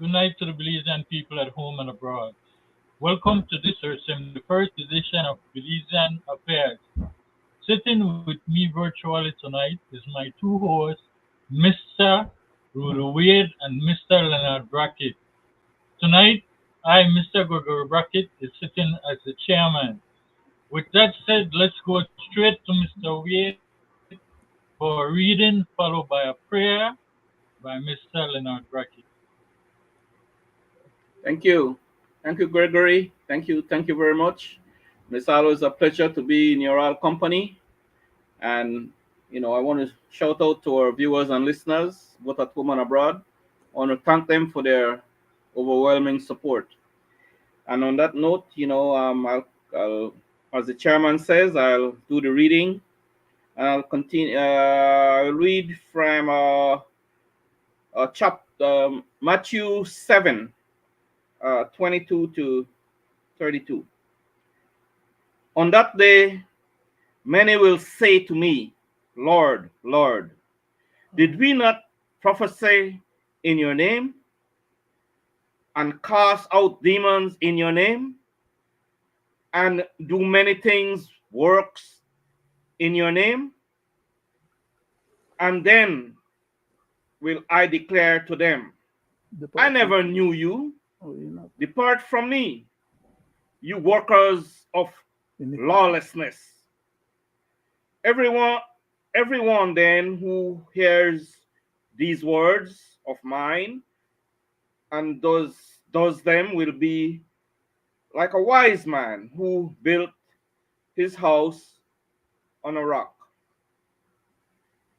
Good night to the Belizean people at home and abroad. Welcome to this our 71st edition of Belizean Affairs. Sitting with me virtually tonight is my two hosts, Mr. Roody and Mr. Leonard Brackett. Tonight, I, Mr. Gregory Brackett, is sitting as the chairman. With that said, let's go straight to Mr. Wade for a reading followed by a prayer by Mr. Leonard Brackett. Thank you. Thank you, Gregory. Thank you. Thank you very much. It's always a pleasure to be in your all company. And, I want to shout out to our viewers and listeners, both at home and abroad. I want to thank them for their overwhelming support. And on that note, I'll, as the chairman says, I'll do the reading. And I'll continue. I'll read from chapter Matthew 7. 22 to 32. On that day, many will say to me, Lord, Lord, did we not prophesy in your name and cast out demons in your name and do many things, works in your name? And then will I declare to them, I never knew you. Depart from me, you workers of lawlessness. Everyone then who hears these words of mine and does them will be like a wise man who built his house on a rock.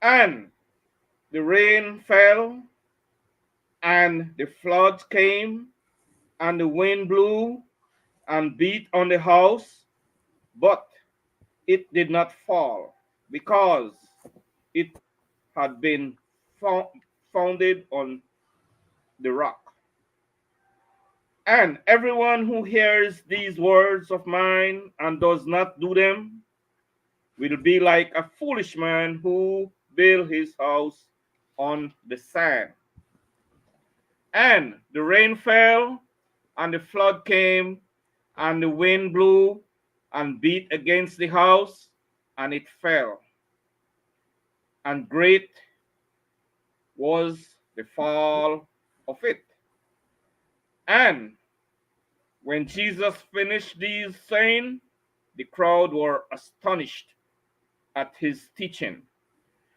And the rain fell, and the floods came, and the wind blew and beat on the house, but it did not fall, because it had been founded on the rock. And everyone who hears these words of mine and does not do them will be like a foolish man who built his house on the sand. And the rain fell, and the flood came, and the wind blew and beat against the house, and it fell. And great was the fall of it. And when Jesus finished these saying, the crowd were astonished at his teaching,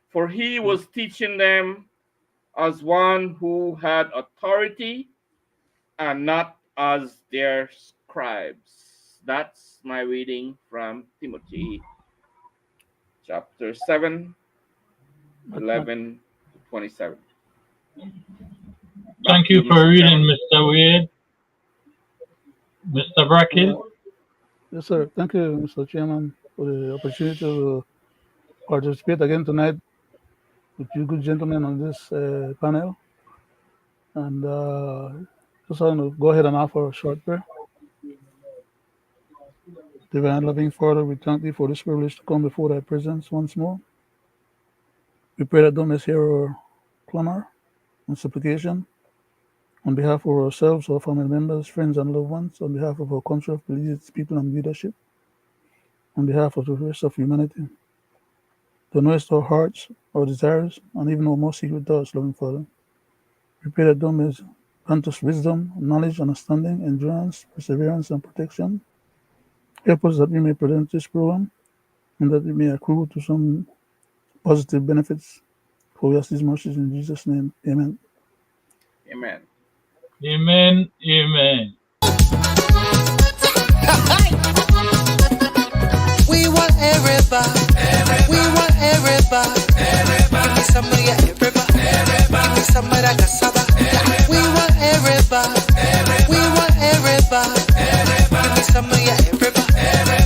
for he was teaching them as one who had authority and not as their scribes. That's my reading from Timothy chapter 7, 11 to 27. Thank you for reading, Mr. Wade. Mr. Brackett. Yes, sir. Thank you, Mr. Chairman, for the opportunity to participate again tonight with you good gentlemen on this panel. And just want to go ahead and offer a short prayer. Divine loving Father, we thank thee for this privilege to come before thy presence once more. We pray that thou mayest hear our clamor and supplication on behalf of ourselves, our family members, friends, and loved ones, on behalf of our country of Belizean people and leadership, on behalf of the rest of humanity. Thou knowest our hearts, our desires, and even our most secret thoughts, loving Father. We pray that thou mayest grant us wisdom, knowledge, understanding, endurance, perseverance, and protection. Help us that we may present this program and that it may accrue to some positive benefits. For we ask these mercies in Jesus' name. Amen. Amen. Amen. Amen. We want everybody. We want everybody. Give me some of your everybody. Give me some of that cassava. We want everybody. We want everybody. Give me some of your everybody.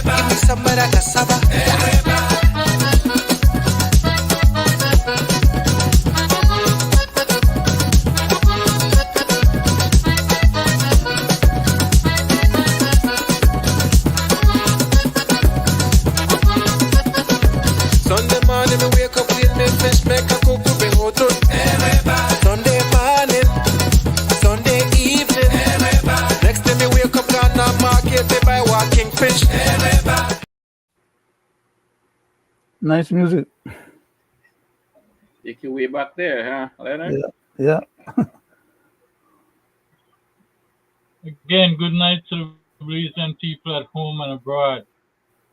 Give me some of that cassava. Sunday morning Nice music. Take you way back there, huh, Leonard? Yeah, yeah. Again, good night to the Belizean people at home and abroad.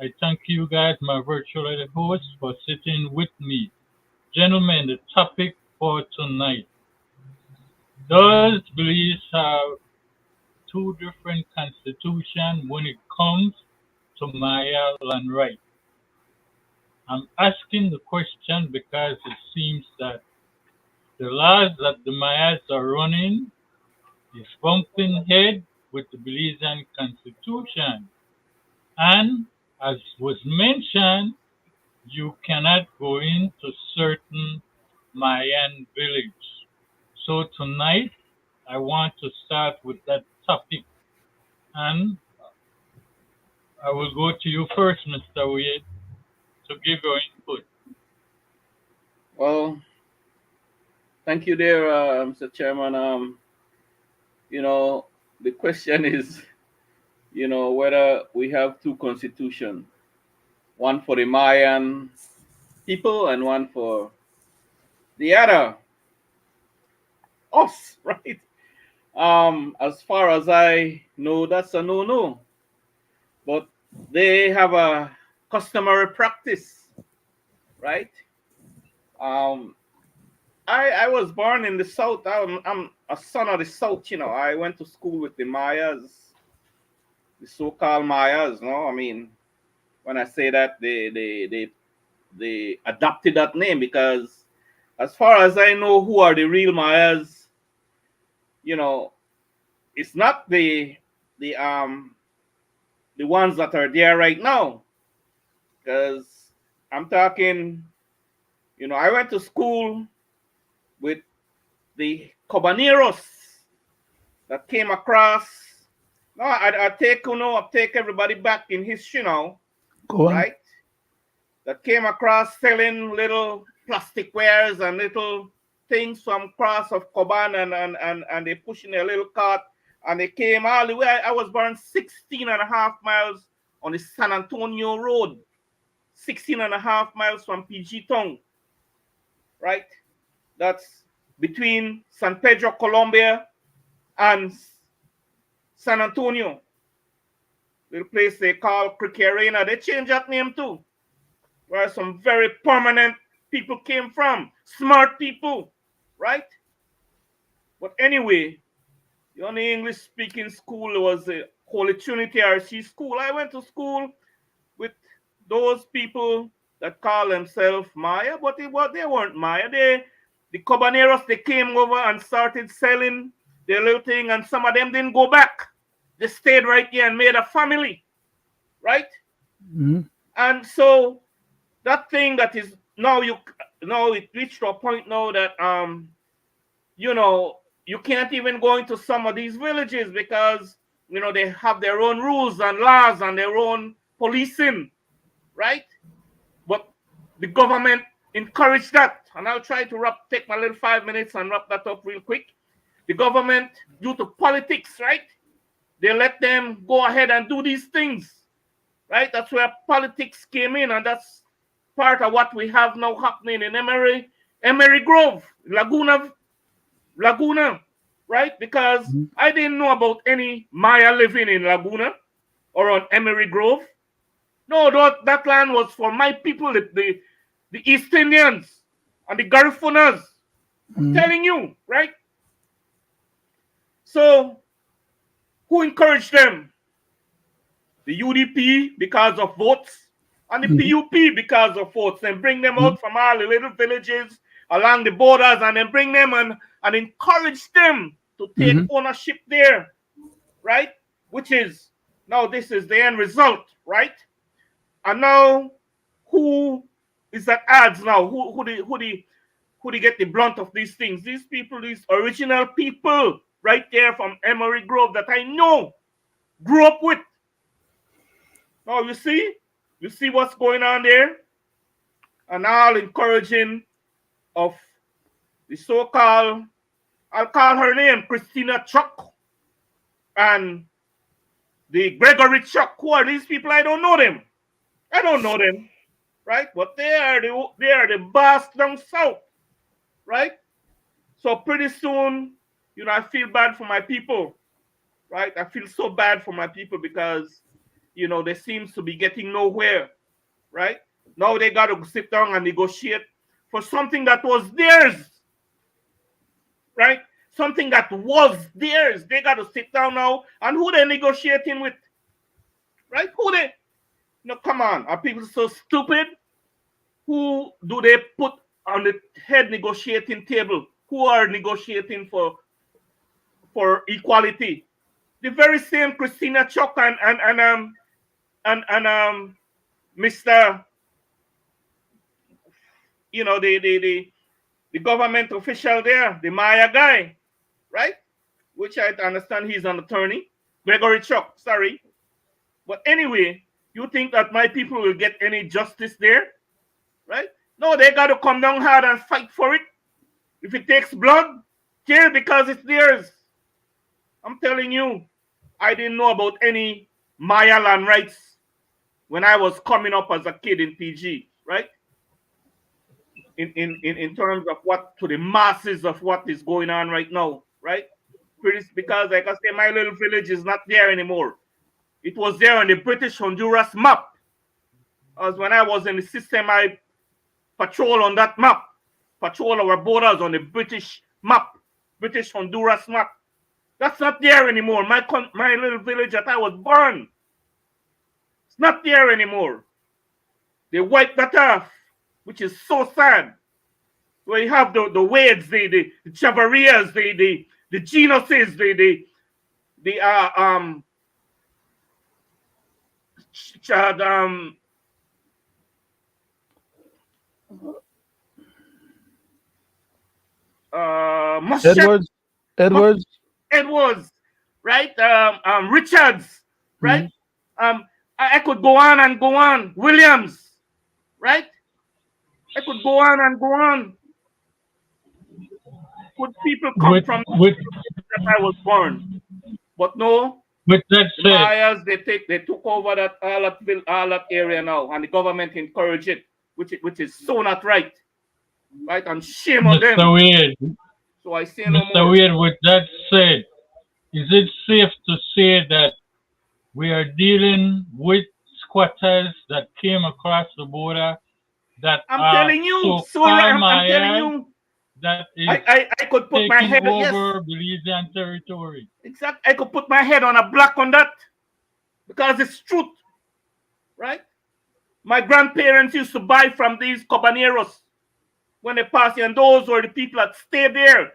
I thank you guys, my virtual hosts, for sitting with me. Gentlemen, the topic for tonight. Does Belize have two different constitutions when it comes to Maya land right? I'm asking the question because it seems that the laws that the Mayas are running is bumping head with the Belizean constitution. And as was mentioned, you cannot go into certain Mayan village. So tonight I want to start with that topic, and I will go to you first, Mr. Wade, to give your input. Well, thank you there, Mr. Chairman. You know, the question is, whether we have two constitutions, one for the Mayan people and one for the other, us, right? As far as I know, that's a no-no. But they have a customary practice, right? Um, I was born in the South. I'm a son of the South, I went to school with the Mayas, the so-called Mayas, no? I mean, when I say that, they adopted that name because as far as I know, who are the real Mayas, you know, it's not the ones that are there right now. Because I'm talking, I went to school with the Cobaneros that came across. No, I take everybody back in history now, Go on. right? That came across selling little plastic wares and little things from cross of Coban and they pushing a little cart and they came all the way. I was born 16 and a half miles on the San Antonio Road, 16 and a half miles from PG Town, right? That's between San Pedro, Colombia and San Antonio, little place they call Cricket Arena. They changed that name too, where some very prominent people came from, smart people, right? But anyway, the only English speaking school was the Holy Trinity RC school. I went to school with those people that call themselves Maya, but they weren't Maya. The Cobaneros, they came over and started selling their little thing, and some of them didn't go back. They stayed right here and made a family, right? Mm-hmm. And so that thing that is now it reached to a point now that you can't even go into some of these villages because they have their own rules and laws and their own policing, right? But the government encouraged that, and I'll try to take my little 5 minutes and wrap that up real quick. The government, due to politics, right, they let them go ahead and do these things, right? That's where politics came in, and that's part of what we have now happening in Emery Grove, Laguna, right? Because Mm-hmm. I didn't know about any Maya living in Laguna or on Emery Grove. No, that land was for my people, the East Indians and the Garifunas. I'm Mm-hmm. telling you, right? So who encouraged them? The UDP because of votes, and the Mm-hmm. PUP because of votes, and bring them Mm-hmm. out from all the little villages along the borders, and then bring them and encourage them to take Mm-hmm. ownership there, right? Which is now this is the end result, right? And now who is that adds now? Who they get the blunt of these things? These people, these original people right there from Emery Grove that I know, grew up with. Now you see what's going on there, and all encouraging of the so-called, I'll call her name Christina Chuck and the Gregory Chuck. Who are these people? I don't know them. I don't know them, right? But they are the boss down south, right? So pretty soon, I feel bad for my people, right? I feel so bad for my people because, they seems to be getting nowhere, right? Now they got to sit down and negotiate for something that was theirs, right? Something that was theirs. They got to sit down now, and who they negotiating with, right? Who they? No, come on. Are people so stupid? Who do they put on the head negotiating table? Who are negotiating for equality? The very same Christina Chuck and Mr. The government official there, the Maya guy, right? Which I understand he's an attorney. Gregory Chuck, sorry. But anyway, you think that my people will get any justice there, right? No, they got to come down hard and fight for it. If it takes blood, kill because it's theirs. I'm telling you, I didn't know about any Maya land rights when I was coming up as a kid in PG, right? In terms of what to the masses of what is going on right now, right? Because like I say, my little village is not there anymore. It was there on the British Honduras map. As when I was in the system, I patrol on that map, patrol our borders on the British map, British Honduras map. That's not there anymore. My little village that I was born, it's not there anymore. They wiped that off, which is so sad. Where you have the Wades, the Chavarias, the Genuses, Edwards, Edwards, Edwards, right? Richards, right? Mhm. I could go on and go on. Williams, right? I could go on and go on. Could people come With from with that I was born? But no, with that the said, Mayas they took over all that area now, and the government encouraged it, which is so not right, right? And shame on Mr. them. Weird, So I say no Mr. more. Weird, with that said, is it safe to say that we are dealing with squatters that came across the border that I'm are telling you, so right. so-called I'm telling Mayas you, that is I could put my taking head. Yes, over Belizean territory? exactly. I could put my head on a block on that because it's truth, right? My grandparents used to buy from these cabaneros when they passed here, and those were the people that stayed there.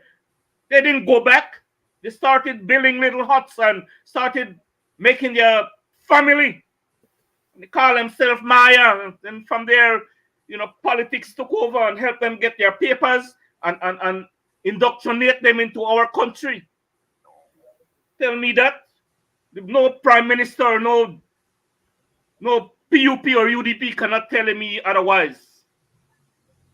They didn't go back. They started building little huts and started making their family. They call themselves Maya. And from there, politics took over and helped them get their papers and indoctrinate them into our country. Tell me that. No prime minister, no PUP or UDP cannot tell me otherwise.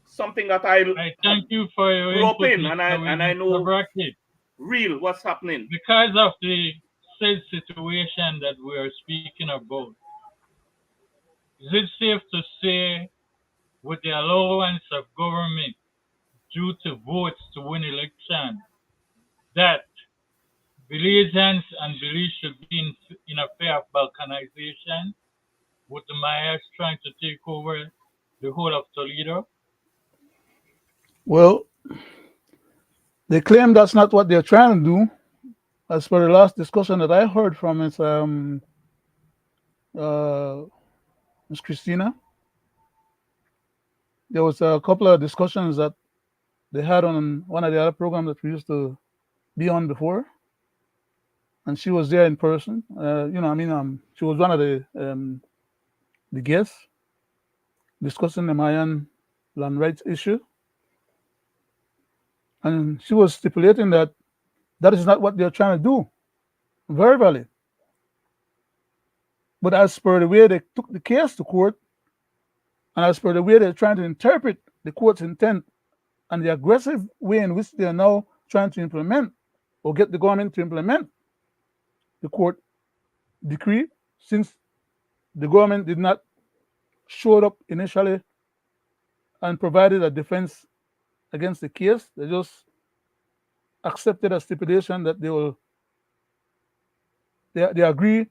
Something that I I have thank you for your grew up input, in, and I Mr. Weird. and I Mr. know Brackett, real what's happening. because of the said situation that we are speaking about, is it safe to say, with the allowance of government due to votes to win election, that Belizeans and Belize should be in a fear of balkanization, with the Mayas trying to take over the whole of Toledo? Well, they claim that's not what they're trying to do. As per the last discussion that I heard from uh, Miss Christina, there was a couple of discussions that they had on one of the other programs that we used to be on before, and she was there in person. She was one of the guests discussing the Mayan land rights issue, and she was stipulating that that is not what they're trying to do verbally. But as per the way they took the case to court, and as per the way they're trying to interpret the court's intent and the aggressive way in which they are now trying to implement or get the government to implement the court decree, since the government did not show up initially and provided a defense against the case. They just accepted a stipulation that they agree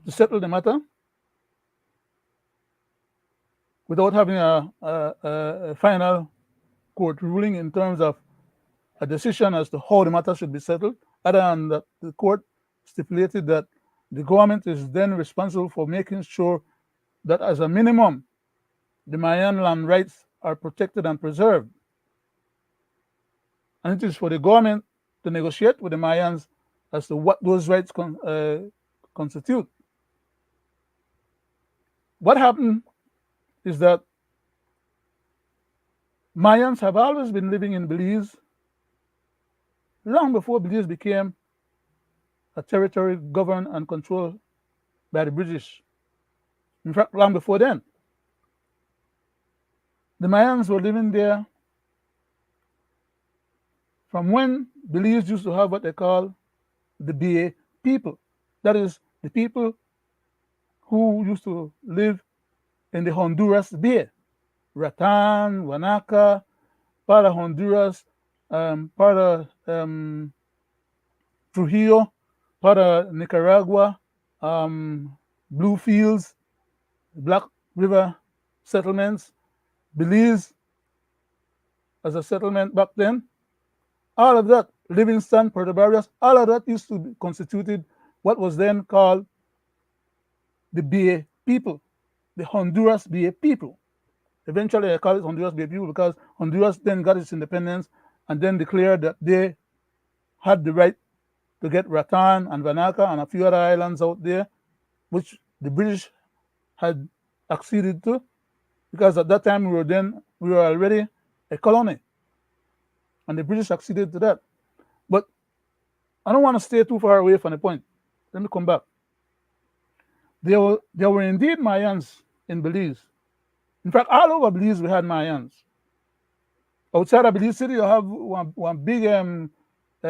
to settle the matter without having a final court ruling in terms of a decision as to how the matter should be settled, other than that the court stipulated that the government is then responsible for making sure that, as a minimum, the Mayan land rights are protected and preserved. And it is for the government to negotiate with the Mayans as to what those rights constitute. What happened is that Mayans have always been living in Belize long before Belize became a territory governed and controlled by the British. In fact, long before then, the Mayans were living there from when Belize used to have what they call the BA people. That is, the people who used to live in the Honduras Bay, Ratan, Wanaka, part of Honduras, part of Trujillo, part of Nicaragua, Bluefields, Black River settlements, Belize as a settlement back then. All of that, Livingston, Puerto Barrios, all of that used to be constituted what was then called the BA people, the Honduras BA people. Eventually, I call it Honduras BA people because Honduras then got its independence and then declared that they had the right to get Ratan and Vanaka and a few other islands out there, which the British had acceded to, because at that time we were already a colony, and the British acceded to that. But I don't want to stay too far away from the point. Let me come back. There were indeed Mayans in Belize. In fact, all over Belize we had Mayans. Outside of Belize City, you have one big I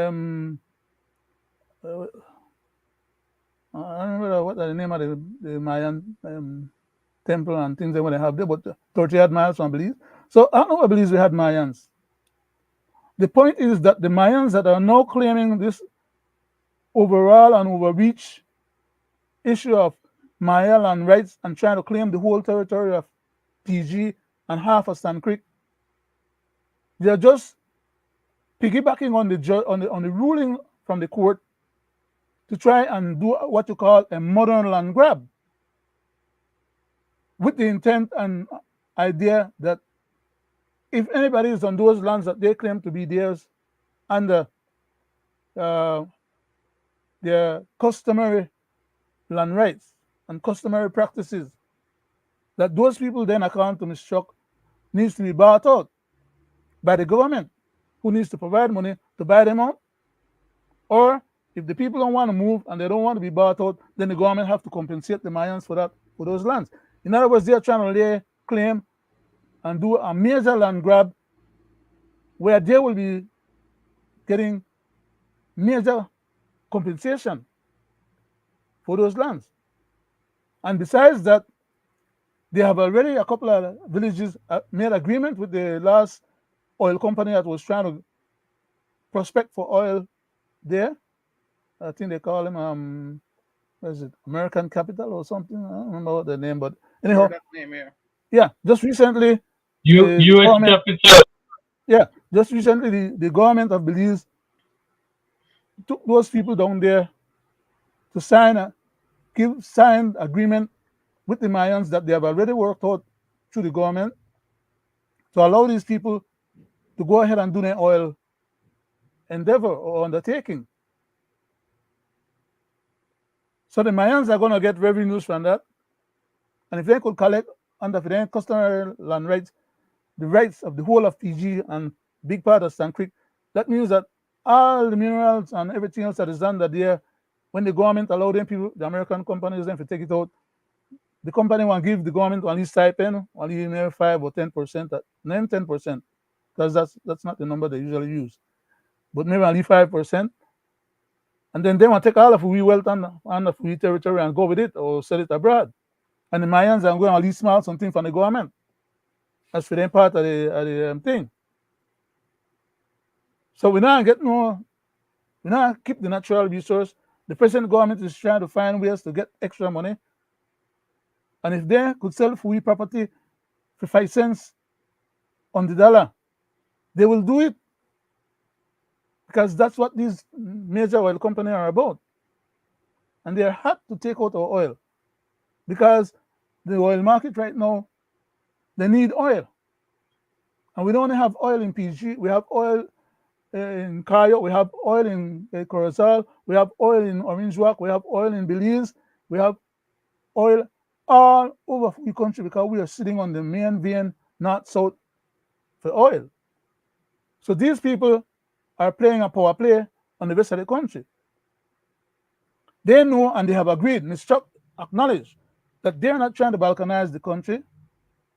don't remember what the name of the Mayan temple and things they want to have there, but 38 miles from Belize. So I don't know where Belize we had Mayans. The point is that the Mayans that are now claiming this overall and overreach issue of Maya land rights and trying to claim the whole territory of PG and half of Sand Creek, they are just piggybacking on the ruling from the court to try and do what you call a modern land grab, with the intent and idea that if anybody is on those lands that they claim to be theirs under their customary land rights and customary practices, that those people then, according to Ms. Chuck, needs to be bought out by the government, who needs to provide money to buy them out. Or if the people don't want to move and they don't want to be bought out, then the government have to compensate the Mayans for those lands. In other words, they're trying to lay claim and do a major land grab where they will be getting major compensation for those lands. And besides that, they have already, a couple of villages made agreement with the last oil company that was trying to prospect for oil there. I think they call him what is it, American Capital or something? I don't remember what the name, but anyhow, that name, yeah, just recently U.S. capital. Yeah, just recently the government of Belize took those people down there to sign signed agreement with the Mayans that they have already worked out through the government to allow these people to go ahead and do their oil endeavor or undertaking. So the Mayans are going to get revenues from that. And if they could collect under their customary land rights, the rights of the whole of PG and big part of Sand Creek, that means that all the minerals and everything else that is done that there, when the government allow them people, the American companies, them to take it out, the company will give the government only stipend, only 5 or 10%, name 10%, because that's not the number they usually use, but maybe only 5%. And then they want to take all of we wealth on the free territory and go with it or sell it abroad. And the Mayans are going to lease small something from the government. as for them part of the thing. So we now get no, we now keep the natural resource. The present government is trying to find ways to get extra money. And if they could sell free property for 5 cents on the dollar, they will do it, because that's what these major oil companies are about. And they are hot to take out our oil, because the oil market right now, they need oil. And we don't only have oil in PG, we have oil in Cayo, we have oil in Corozal, we have oil in Orange Rock, we have oil in Belize, we have oil all over the country, because we are sitting on the main vein, north-south, for oil. So these people are playing a power play on the rest of the country. They know and they have agreed, Mr. Chuck acknowledged, that they're not trying to balkanize the country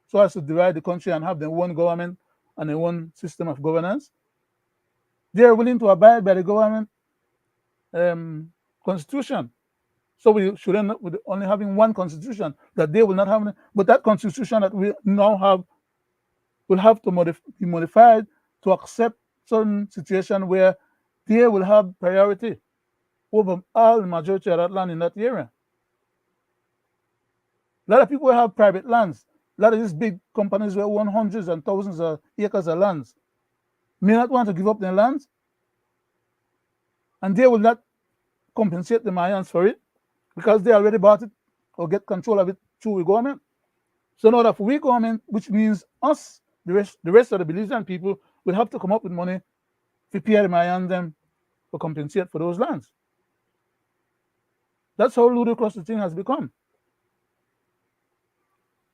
so as to divide the country and have their own government and their own system of governance. They are willing to abide by the government constitution. So we should end up with only having one constitution that they will not have. But that constitution that we now have will have to be modified to accept certain situation where they will have priority over all the majority of that land in that area. A lot of people have private lands. A lot of these big companies will own hundreds and thousands of acres of lands may not want to give up their lands, and they will not compensate the Mayans for it because they already bought it or get control of it through the government. So now that we government, which means us, the rest of the Belizean people, will have to come up with money to pay the Mayans them to compensate for those lands. That's how ludicrous the thing has become.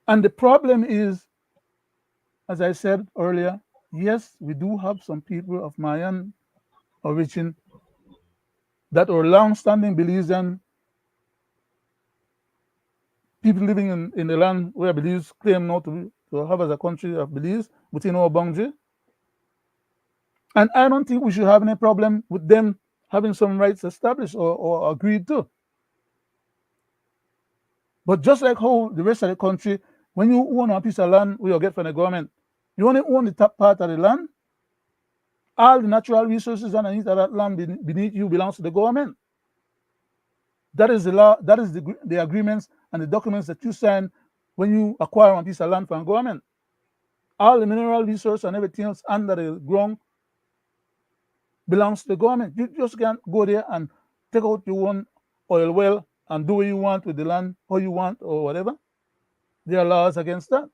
And the problem is, as I said earlier, yes, we do have some people of Mayan origin that are long-standing Belizean people living in the land where Belize claim now to have as a country of Belize within our boundary. And I don't think we should have any problem with them having some rights established or agreed to. But just like how the rest of the country, when you own a piece of land where you get from the government, you only own the top part of the land. All the natural resources underneath of that land beneath you belongs to the government. That is the law. That is the agreements and the documents that you sign when you acquire one piece of land from government. All the mineral resources and everything else under the ground belongs to the government. You just can't go there and take out your own oil well and do what you want with the land, how you want or whatever. There are laws against that.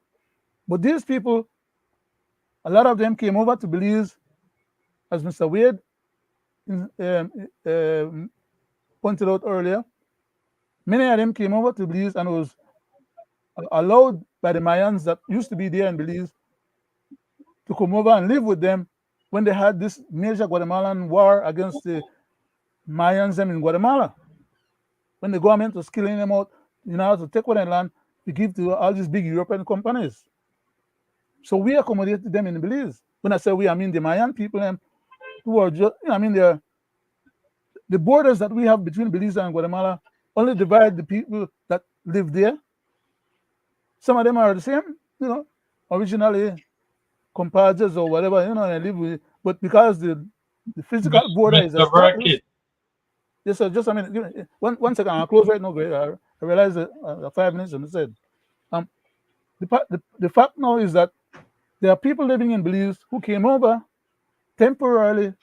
But these people, a lot of them came over to Belize, as Mr. Wade pointed out earlier. Many of them came over to Belize and was allowed by the Mayans that used to be there in Belize to come over and live with them when they had this major Guatemalan war against the Mayans in Guatemala. When the government was killing them out, to take over their land to give to all these big European companies. So we accommodated them in Belize. When I say we, I mean the Mayan people who are just, the borders that we have between Belize and Guatemala only divide the people that live there. Some of them are the same, originally compadres or whatever, they live with. But because the physical border is Mr. established. Brackett. Yes, sir. Just a minute. One second. I'll close right now. I realize that 5 minutes and I said, the fact now is that there are people living in Belize who came over temporarily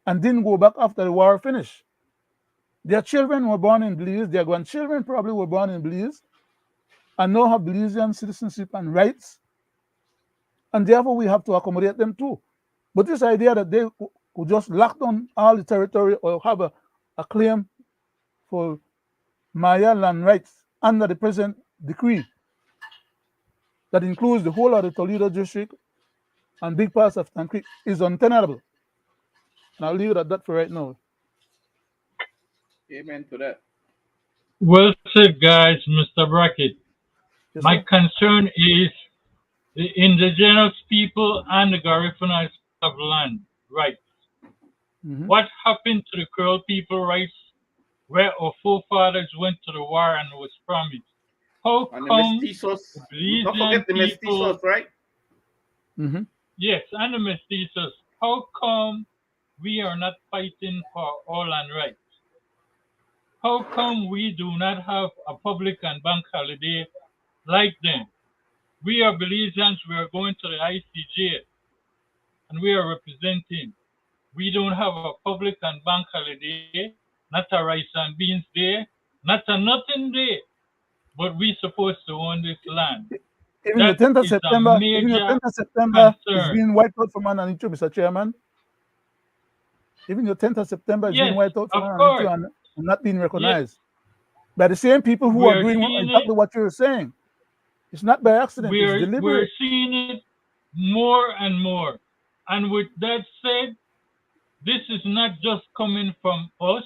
and didn't go back after the war finished. Their children were born in Belize. Their grandchildren probably were born in Belize and now have Belizean citizenship and rights. And therefore, we have to accommodate them too. But this idea that they could just lock down all the territory or have a claim for Maya land rights under the present decree that includes the whole of the Toledo district and big parts of Tan Creek is untenable. And I'll leave it at that for right now. Amen to that. Well said, guys, Mr. Brackett. Yes, My sir. concern is the indigenous people and the Garifuna have land rights. What happened to the Creole people rights where our forefathers went to the war and was promised? How And the come mestizos, the don't Belizean forget the people, mestizos, right? Mm-hmm. Yes, and the mestizos. How come we are not fighting for all land rights? How come we do not have a public and bank holiday like them? We are Belizeans, we are going to the ICJ and we are representing. We don't have a public and bank holiday, not a rice and beans day, not a nothing day, but we supposed to own this land. Even That the 10th of is a September, even the major 10th of September is concern. being wiped out from underneath you, Mr. Chairman. Even the 10th of September is being Yes, wiped out from of underneath you course. and not being Yes, recognized by the same people who we are are doing seeing exactly it. what you're saying. It's not by accident, it's We're deliberate. seeing it more and more. And with that said, this is not just coming from us.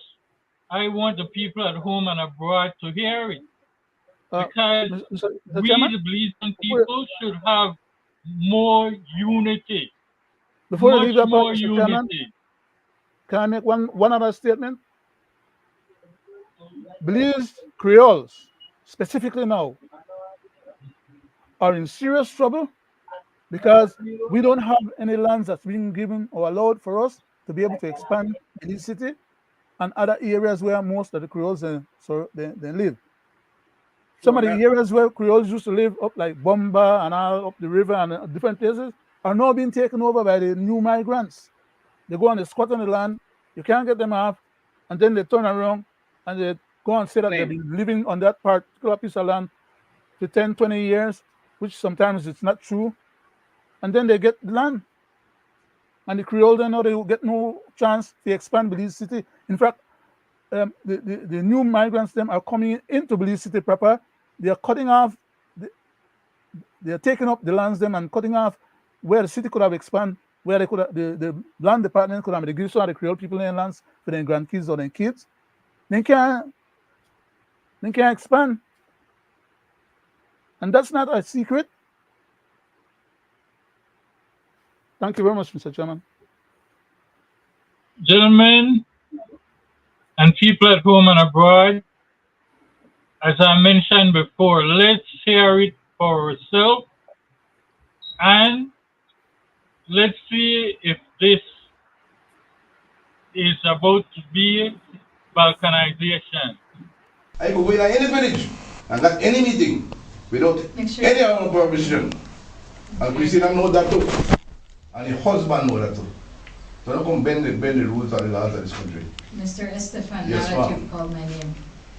I want the people at home and abroad to hear it because Mr. we, Chairman, the Belizean before, people, should have more unity, before you much leave that part, more Mr. Chairman, unity. can I make one other statement? Belize Creoles, specifically now, are in serious trouble because we don't have any lands that's being given or allowed for us to be able to expand Belize City and other areas where most of the Creoles they live. Some of the areas where Creoles used to live up like Bomba and all up the river and different places are now being taken over by the new migrants. They go and they squat on the land, you can't get them off, and then they turn around and they go and say that they've been living on that particular piece of land for 10, 20 years, which sometimes it's not true. And then they get the land. And the Creole, they know they will get no chance to expand Belize City. In fact, the new migrants them are coming into Belize City proper. They are cutting off, they are taking up the lands them and cutting off where the city could have expanded, where they could have, the land department could have give some of the Creole people in lands for their grandkids or their kids. They can't expand. And that's not a secret. Thank you very much, Mr. Chairman. Gentlemen and people at home and abroad, as I mentioned before, let's hear it for ourselves and let's see if this is about to be balkanization. I could go in any village and got any meeting without any other permission. And Christina know that too. And the husband know that too. So don't come bend the rules and the laws of this country. Mr. Estefan, Yes, now that you've called my name.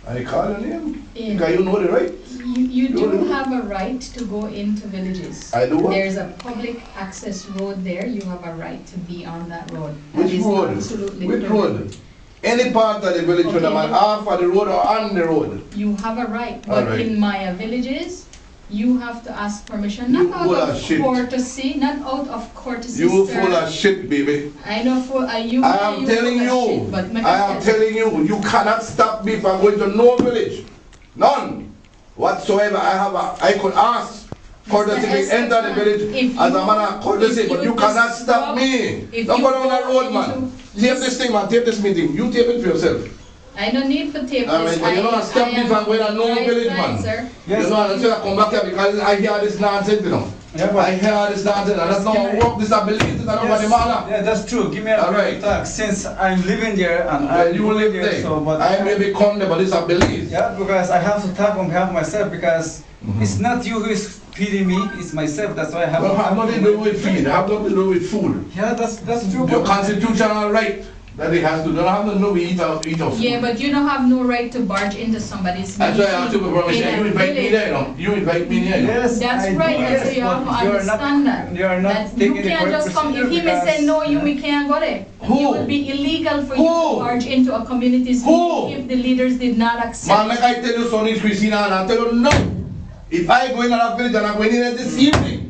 I call your name because you know the right. You do have a right to go into villages. I do what? There's a public access road there. You have a right to be on that road. That Which is road? absolutely Which correct. road? Any part of the village when I'm off of the road or on the road. You have a right, but Alright. in Maya villages, you have to ask permission, You not full out of of shit. courtesy, not out of courtesy. You sir. full of shit, baby. I know for you. I am telling you, I am telling you, you cannot stop me from going to no village. None whatsoever. I could ask courtesy to enter the village as a man of courtesy, but you cannot stop me. Don't go down that road, man. Tape this thing, man. Tape this meeting. You tape it for yourself. I don't need for tape I this. mean, but you don't stop me from going to no Right, village, right, man. sir. You know, until I come back here because I hear this nonsense, you know. I hear this nonsense, and that's not work. This I believe this, I don't want the matter. Yeah, that's true. Give me a Alright. talk. Since I'm living there and Well, you live there, there. so but I may be come there, but this I believe. yeah, because I have to talk on behalf of myself because it's not you who is feeding me, it's myself. That's why I have. Well, I have nothing to do with feed. I have nothing to do with food. Yeah, that's true. Your but- constitutional right that it has to. Don't have to know we eat of food. Yeah, but you don't have no right to barge into somebody's That's why I asked you for permission. in a You invite me village. there, you know. You invite me there. You know. Yes, That's I right, do, that's yes, so you have to but you're understand that. You are not That taking you the can't correct just come, if procedure he may say because- no, we can't go there. Who? It would be illegal for you Who? to barge into a community's Who? meeting if the leaders did not Man, accept. like I tell you, Sonny Christina, and I tell you no. If I go in that village and I'm going in there this evening,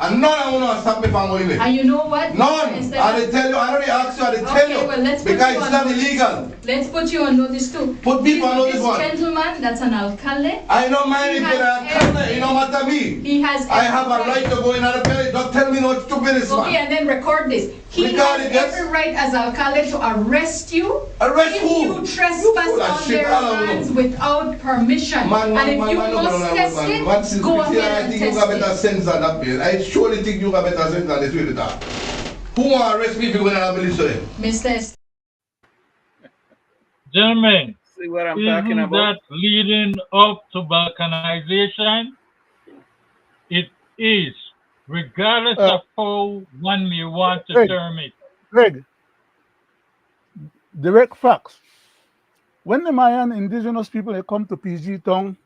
and none of you want to stop me from going there. And you know what? None. Instead I of- they tell you, I already asked you, I they tell Okay, you. well, let's put Because you it's on not notice. illegal. Let's put you on notice too. Put people on notice This what? gentleman, that's an alcalde. I don't mind if He you're has a camera, it don't matter me. He has. I have a every right to go in other village. Don't tell me no stupidness, Okay, man. and then record this. He Regarding has every right as alcalde to arrest you Arrest if who? you trespass on their lands without permission. And if you must test it, go ahead and you got better test it. sense than that, man. I surely think you got better sense than this with that. Who want to arrest me if you go to believe so? Mr. Gentlemen, See what I'm talking isn't about? that leading up to balkanization? It is, regardless of how one may want to term it. Greg, direct facts. When the Mayan indigenous people they come to PG Town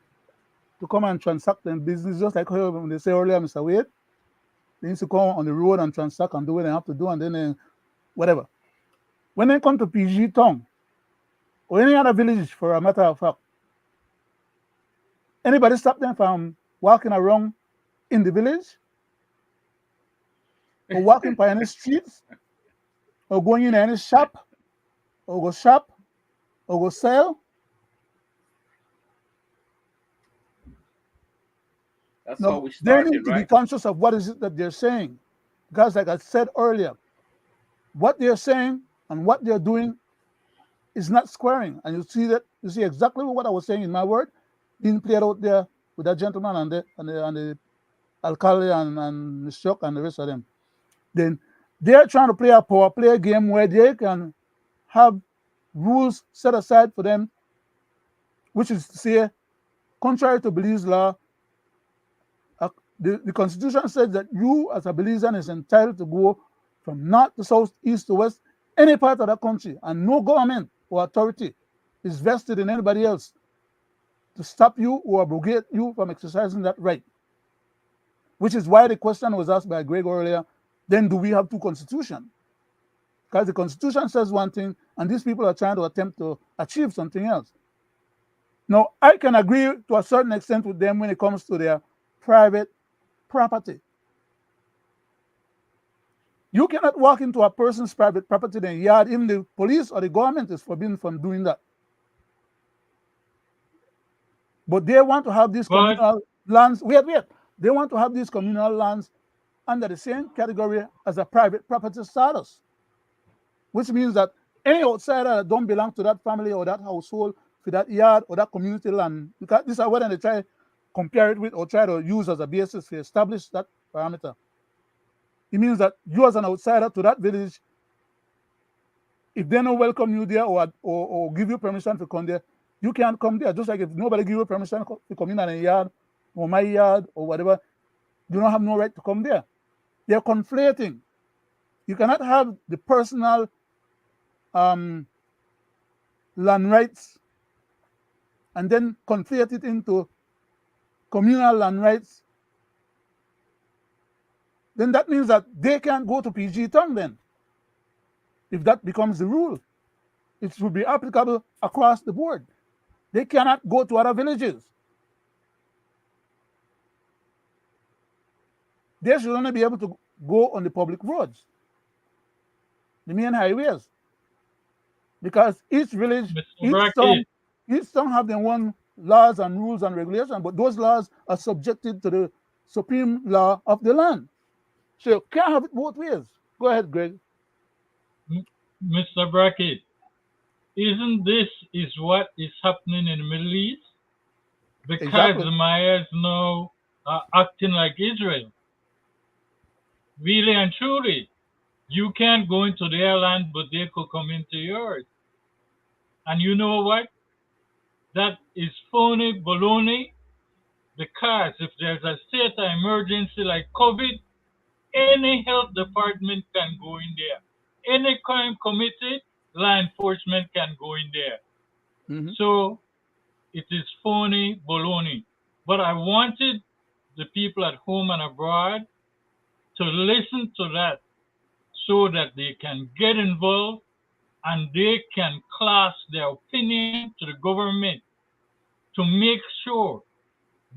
to come and transact their business, just like how they say earlier, Mr. Wade, they used to come on the road and transact and do what they have to do, and then whatever. When they come to PG Town, or any other village for a matter of fact, anybody stop them from walking around in the village, or walking by any streets, or going in any shop, or go shop, or go sell? That's No, how we they started, need to be right? conscious of what is it that they're saying. Because like I said earlier, what they're saying and what they're doing is not squaring. And you see exactly what I was saying in my word being played out there with that gentleman and the alcalde and the shock and the rest of them. Then they're trying to play a power play game where they can have rules set aside for them, which is to say, contrary to Belize law, the Constitution says that you, as a Belizean, is entitled to go from north to south, east to west, any part of the country, and no government or authority is vested in anybody else to stop you or abrogate you from exercising that right. Which is why the question was asked by Greg earlier, then do we have two constitutions? Because the Constitution says one thing, and these people are trying to attempt to achieve something else. Now, I can agree to a certain extent with them when it comes to their private property. You cannot walk into a person's private property in a yard, even the police or the government is forbidden from doing that. But they want to have these communal lands. Wait. They want to have these communal lands under the same category as a private property status, which means that any outsider that don't belong to that family or that household for that yard or that community land, because this is what they try to compare it with or try to use as a basis to establish that parameter. It means that you as an outsider to that village, if they don't welcome you there or give you permission to come there, you can't come there. Just like if nobody give you permission to come in a yard or my yard or whatever, you don't have no right to come there. They're conflating. You cannot have the personal land rights and then conflate it into communal land rights. Then that means that they can't go to PG Town then. If that becomes the rule, it should be applicable across the board. They cannot go to other villages. They should only be able to go on the public roads, the main highways. Because each village, each town have their own laws and rules and regulations, but those laws are subjected to the supreme law of the land. So you can't have it both ways. Go ahead, Greg. Mr. Brackett, isn't this is what is happening in the Middle East? Because Exactly. the Mayas now are acting like Israel. Really and truly, you can't go into their land, but they could come into yours. And you know what? That is phony baloney, because if there's a state of emergency like COVID, any health department can go in there. Any crime committed, law enforcement can go in there. Mm-hmm. So it is phony baloney. But I wanted the people at home and abroad to listen to that so that they can get involved and they can cast their opinion to the government to make sure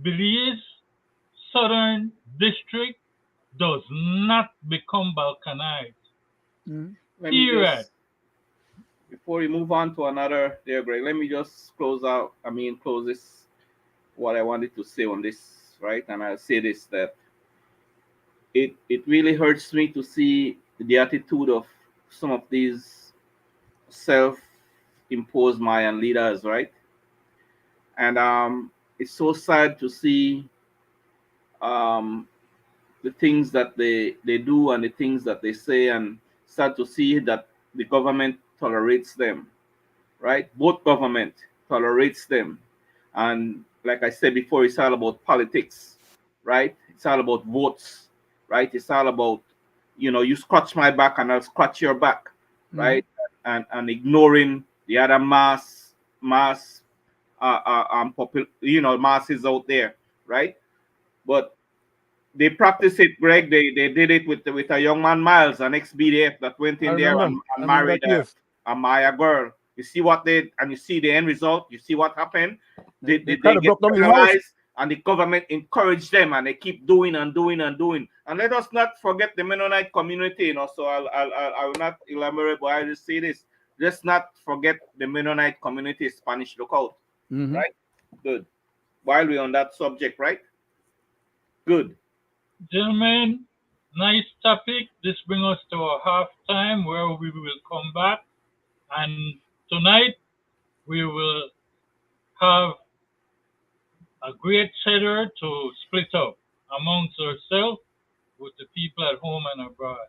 Belize Southern District does not become balkanized. Mm-hmm. Let me Period. just, before we move on to another, dear Greg, let me just close this, what I wanted to say on this, right? And I'll say this, that it really hurts me to see the attitude of some of these self-imposed Mayan leaders, right? And it's so sad to see um, the things that they do and the things that they say, and sad to see that the government tolerates them, right? Both government tolerates them. And like I said before, it's all about politics, right? It's all about votes, right? It's all about, you scratch my back and I'll scratch your back, right? And ignoring the other mass masses out there, right? But they practice it, Greg. They did it with a young man, Miles, an ex-BDF that went in there and married a Maya girl. You see what and you see the end result. You see what happened. They get penalized, and the government encouraged them, and they keep doing and doing and doing. And let us not forget the Mennonite community. So I will not elaborate, but I just say this: let's not forget the Mennonite community. Spanish lookout, right? Good. While we're on that subject, right? Good. Gentlemen, nice topic. This brings us to our halftime where we will come back. And tonight we will have a great cheddar to split up amongst ourselves with the people at home and abroad.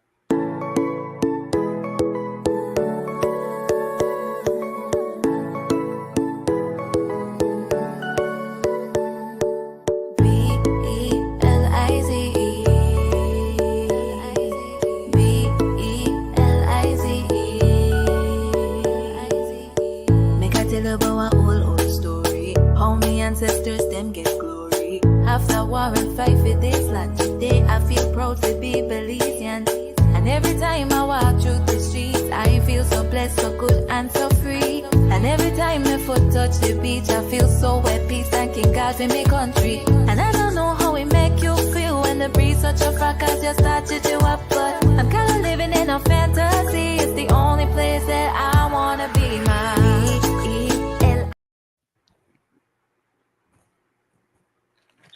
Ancestors, them get glory. After war and fight for this land, today I feel proud to be Belizean. And every time I walk through the streets, I feel so blessed, so good and so free. And every time my foot touch the beach, I feel so at peace, thanking God for my country. And I don't know how it make you feel when the breeze such a fracas just started you up, but I'm kinda living in a fantasy. It's the only place that I wanna be. My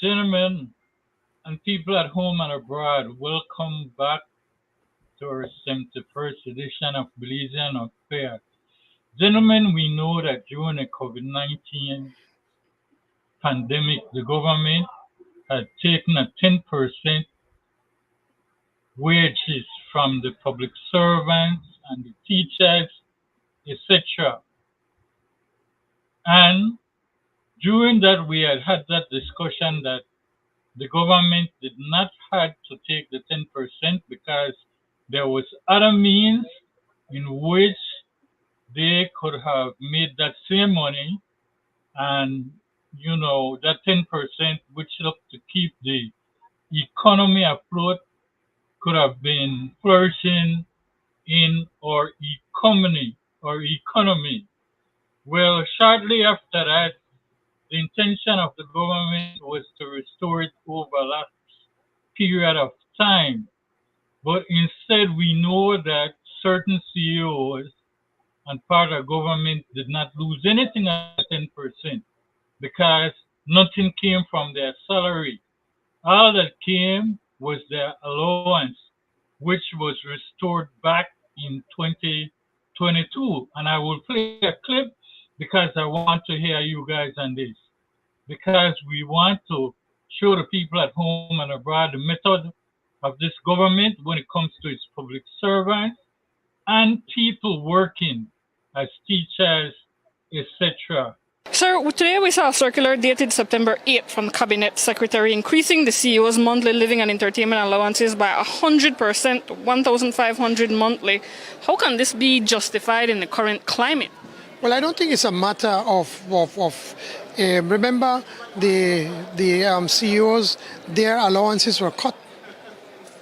Gentlemen and people at home and abroad, welcome back to our 71st edition of Belizean Affairs. Gentlemen, we know that during the COVID-19 pandemic, the government had taken a 10% wages from the public servants and the teachers, etc. And during that, we had that discussion that the government did not have to take the 10% because there was other means in which they could have made that same money, and that 10%, which helped to keep the economy afloat, could have been flourishing in our economy. Well, shortly after that, the intention of the government was to restore it over a last period of time. But instead, we know that certain CEOs and part of government did not lose anything at 10% because nothing came from their salary. All that came was their allowance, which was restored back in 2022. And I will play a clip because I want to hear you guys on this. Because we want to show the people at home and abroad the method of this government when it comes to its public servants and people working as teachers, etc. Sir, today we saw a circular dated September 8th from the Cabinet Secretary increasing the CEO's monthly living and entertainment allowances by 100%, 1,500 monthly. How can this be justified in the current climate? Well, I don't think it's a matter of remember the CEOs, their allowances were cut.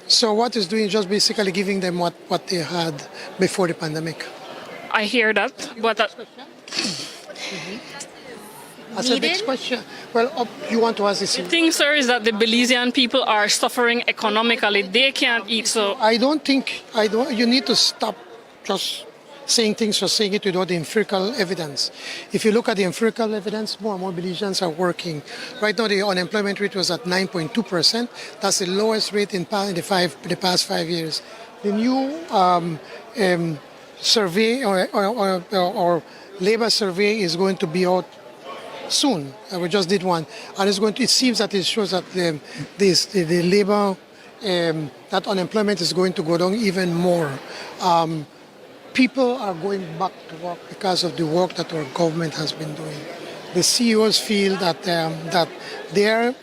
So what it's doing is just basically giving them what they had before the pandemic. I hear that, but That's a next question. Well, you want to ask this? The thing, sir, is that the Belizean people are suffering economically. They can't eat, so... You need to stop just saying things for saying it without the empirical evidence. If you look at the empirical evidence, more and more Belizeans are working. Right now, the unemployment rate was at 9.2%. That's the lowest rate in the past 5 years. the new survey or labor survey is going to be out soon. We just did one, and it's going to. It seems that it shows that the labor that unemployment is going to go down even more. People are going back to work because of the work that our government has been doing. The CEOs feel that their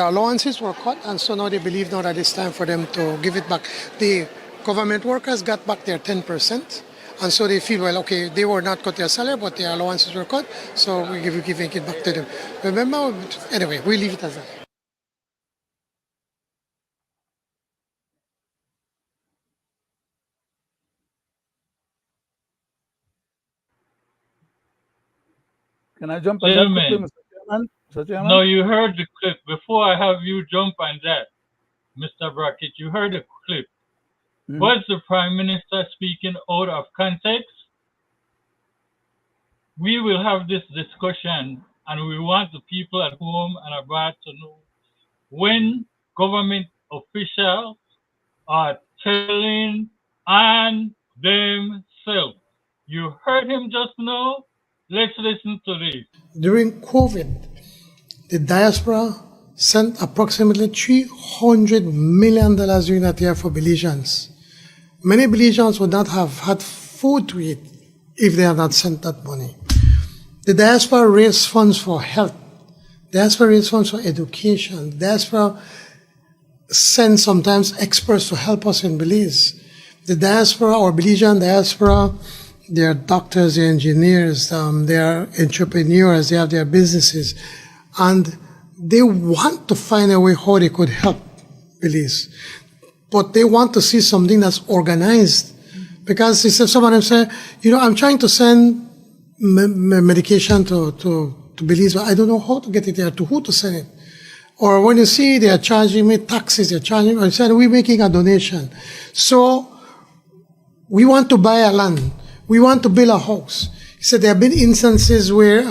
allowances were cut, and so now they believe now that it's time for them to give it back. The government workers got back their 10%, and so they feel, well, okay, they were not cut their salary, but their allowances were cut, so we're giving it back to them. Remember, anyway, we leave it as that. Can I jump on that quickly, Gentlemen, Mr. Chairman? Mr. Chairman? no, you heard the clip. Before I have you jump on that, Mr. Brackett, you heard the clip. Was the Prime Minister speaking out of context? We will have this discussion, and we want the people at home and abroad to know when government officials are telling on themselves. You heard him just now? Let's listen to this. During COVID, the diaspora sent approximately $300 million during that year for Belizeans. Many Belizeans would not have had food to eat if they had not sent that money. The diaspora raised funds for health. The diaspora raised funds for education. The diaspora sent sometimes experts to help us in Belize. The diaspora or Belizean diaspora, they are doctors, they are engineers, they are entrepreneurs, they have their businesses, and they want to find a way how they could help Belize. But they want to see something that's organized. Because some of them say, I'm trying to send medication to Belize, but I don't know how to get it there, to who to send it. Or when you see they are charging me taxes, they're charging me, I said, we're making a donation. So we want to buy a land. We want to build a house. He said there have been instances where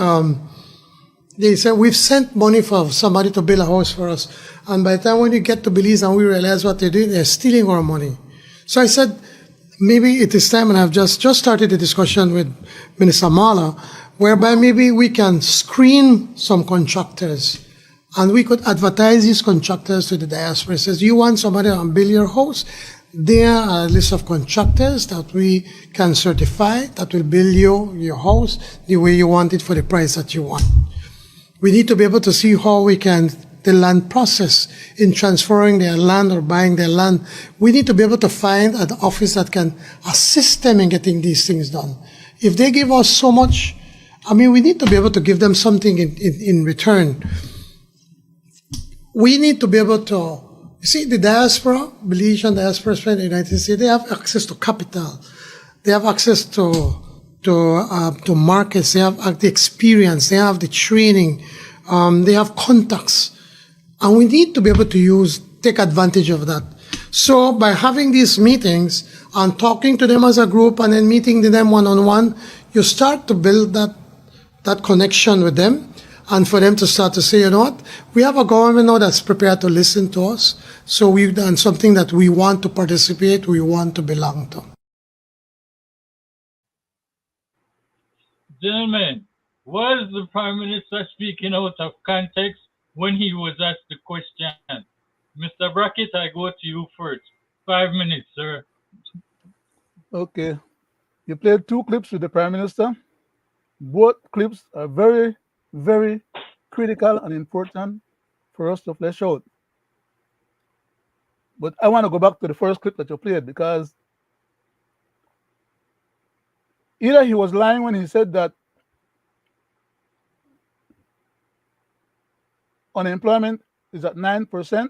they said, we've sent money for somebody to build a house for us. And by the time when you get to Belize and we realize what they're doing, they're stealing our money. So I said, maybe it is time, and I've just started a discussion with Minister Mala, whereby maybe we can screen some contractors and we could advertise these contractors to the diaspora. It says, you want somebody to build your house? There are a list of contractors that we can certify that will build your house the way you want it for the price that you want. We need to be able to see how we can, the land process in transferring their land or buying their land. We need to be able to find an office that can assist them in getting these things done. If they give us so much, we need to be able to give them something in return. We need to be able to, you see, the diaspora, Belizean diaspora, especially in the United States, they have access to capital. They have access to markets. They have the experience. They have the training. They have contacts. And we need to be able to take advantage of that. So by having these meetings and talking to them as a group and then meeting them one-on-one, you start to build that connection with them. And for them to start to say, you know what, we have a government now that's prepared to listen to us. So we've done something that we want to participate, we want to belong to. Gentlemen, was the Prime Minister speaking out of context when he was asked the question? Mr. Brackett, I go to you first. 5 minutes, sir. Okay. You played 2 clips with the Prime Minister. Both clips are very, very critical and important for us to flesh out. But I want to go back to the first clip that you played, because either he was lying when he said that unemployment is at 9%,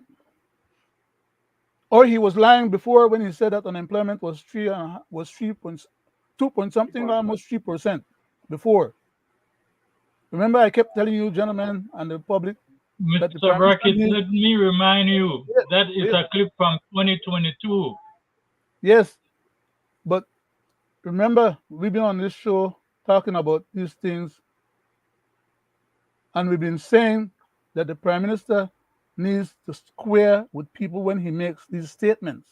or he was lying before when he said that unemployment was 3 point something, almost 3% before. Remember, I kept telling you, gentlemen, and the public, that the Mr. Brackett, let me remind you, that is a clip from 2022. Yes, but remember, we've been on this show talking about these things, and we've been saying that the Prime Minister needs to square with people when he makes these statements.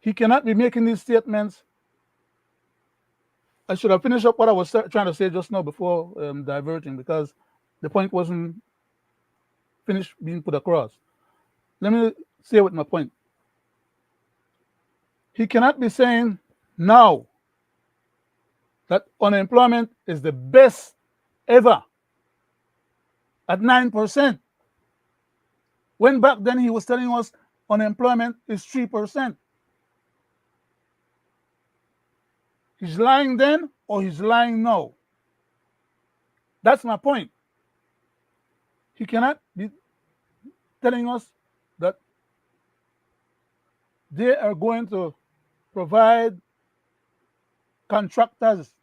He cannot be making these statements. I should have finished up what I was trying to say just now before diverting, because the point wasn't finished being put across. Let me say with my point. He cannot be saying now that unemployment is the best ever at 9%. When back then he was telling us unemployment is 3%. He's lying then or he's lying now. That's my point. He cannot be telling us that they are going to provide contractors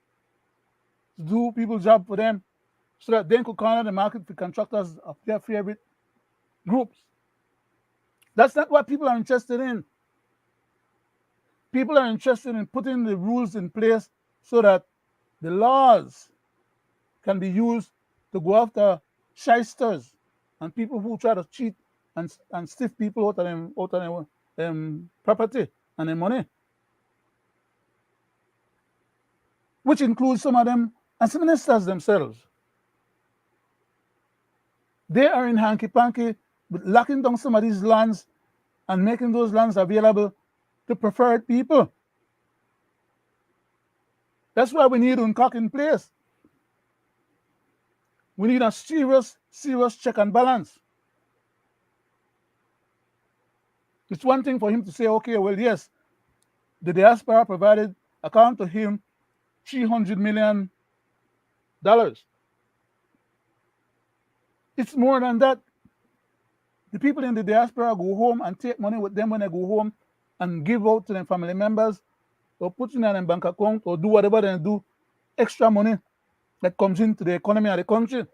to do people's job for them so that they could corner the market for contractors of their favorite groups. That's not what people are interested in. People are interested in putting the rules in place so that the laws can be used to go after shysters and people who try to cheat and stiff people out of them property and their money, which includes some of them as ministers themselves. They are in hanky-panky with locking down some of these lands and making those lands available to preferred people. That's why we need UNCOC in place. We need a serious check and balance. It's one thing for him to say, okay, well, yes, the diaspora provided, according to him, $300 million. It's more than that. The people in the diaspora go home and take money with them when they go home and give out to their family members or put in a bank account or do whatever they do, extra money that comes into the economy of the country.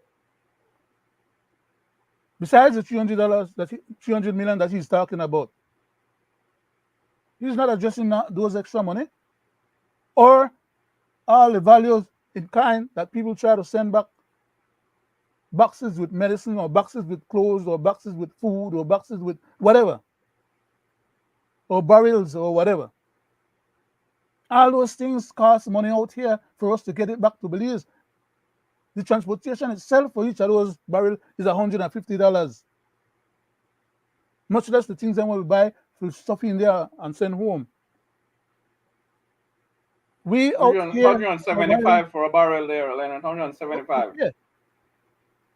Besides the $300 million that he's talking about, he's not addressing those extra money or all the values in kind that people try to send back, boxes with medicine or boxes with clothes or boxes with food or boxes with whatever, or barrels or whatever. All those things cost money out here for us to get it back to Belize. The transportation itself for each of those barrels is $150. Much less the things that we buy for stuff in there and send home. We out here 175 for a barrel there, Leonard. 175. Yeah.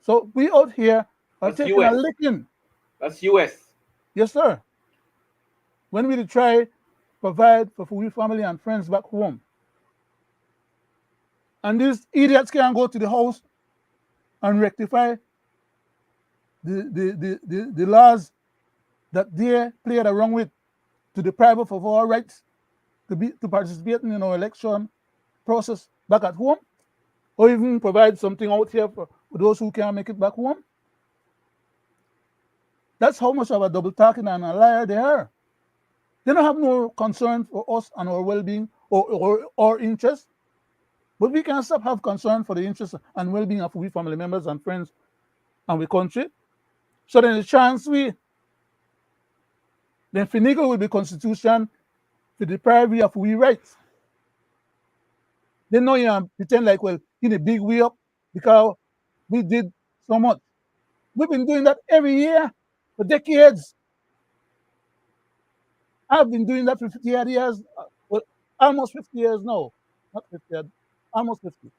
So we out here are That's taking US. a licking. That's US. Yes, sir. When we try provide for we family and friends back home, and these idiots can go to the house and rectify the laws that they played around with to deprive us of our rights to participate in our election process back at home, or even provide something out here for those who can't make it back home. That's how much of a double talking and a liar they are. They don't have no concern for us and our well-being or our interests. But we can stop have concern for the interests and well-being of we family members and friends and we country. So then the chance then finagle with the constitution to deprive we of we rights. They know you pretend like, well, in a big way up because we did so much. We've been doing that every year for decades. I've been doing that for 50 years, well, almost 50 years now. Not 50 years, almost 50.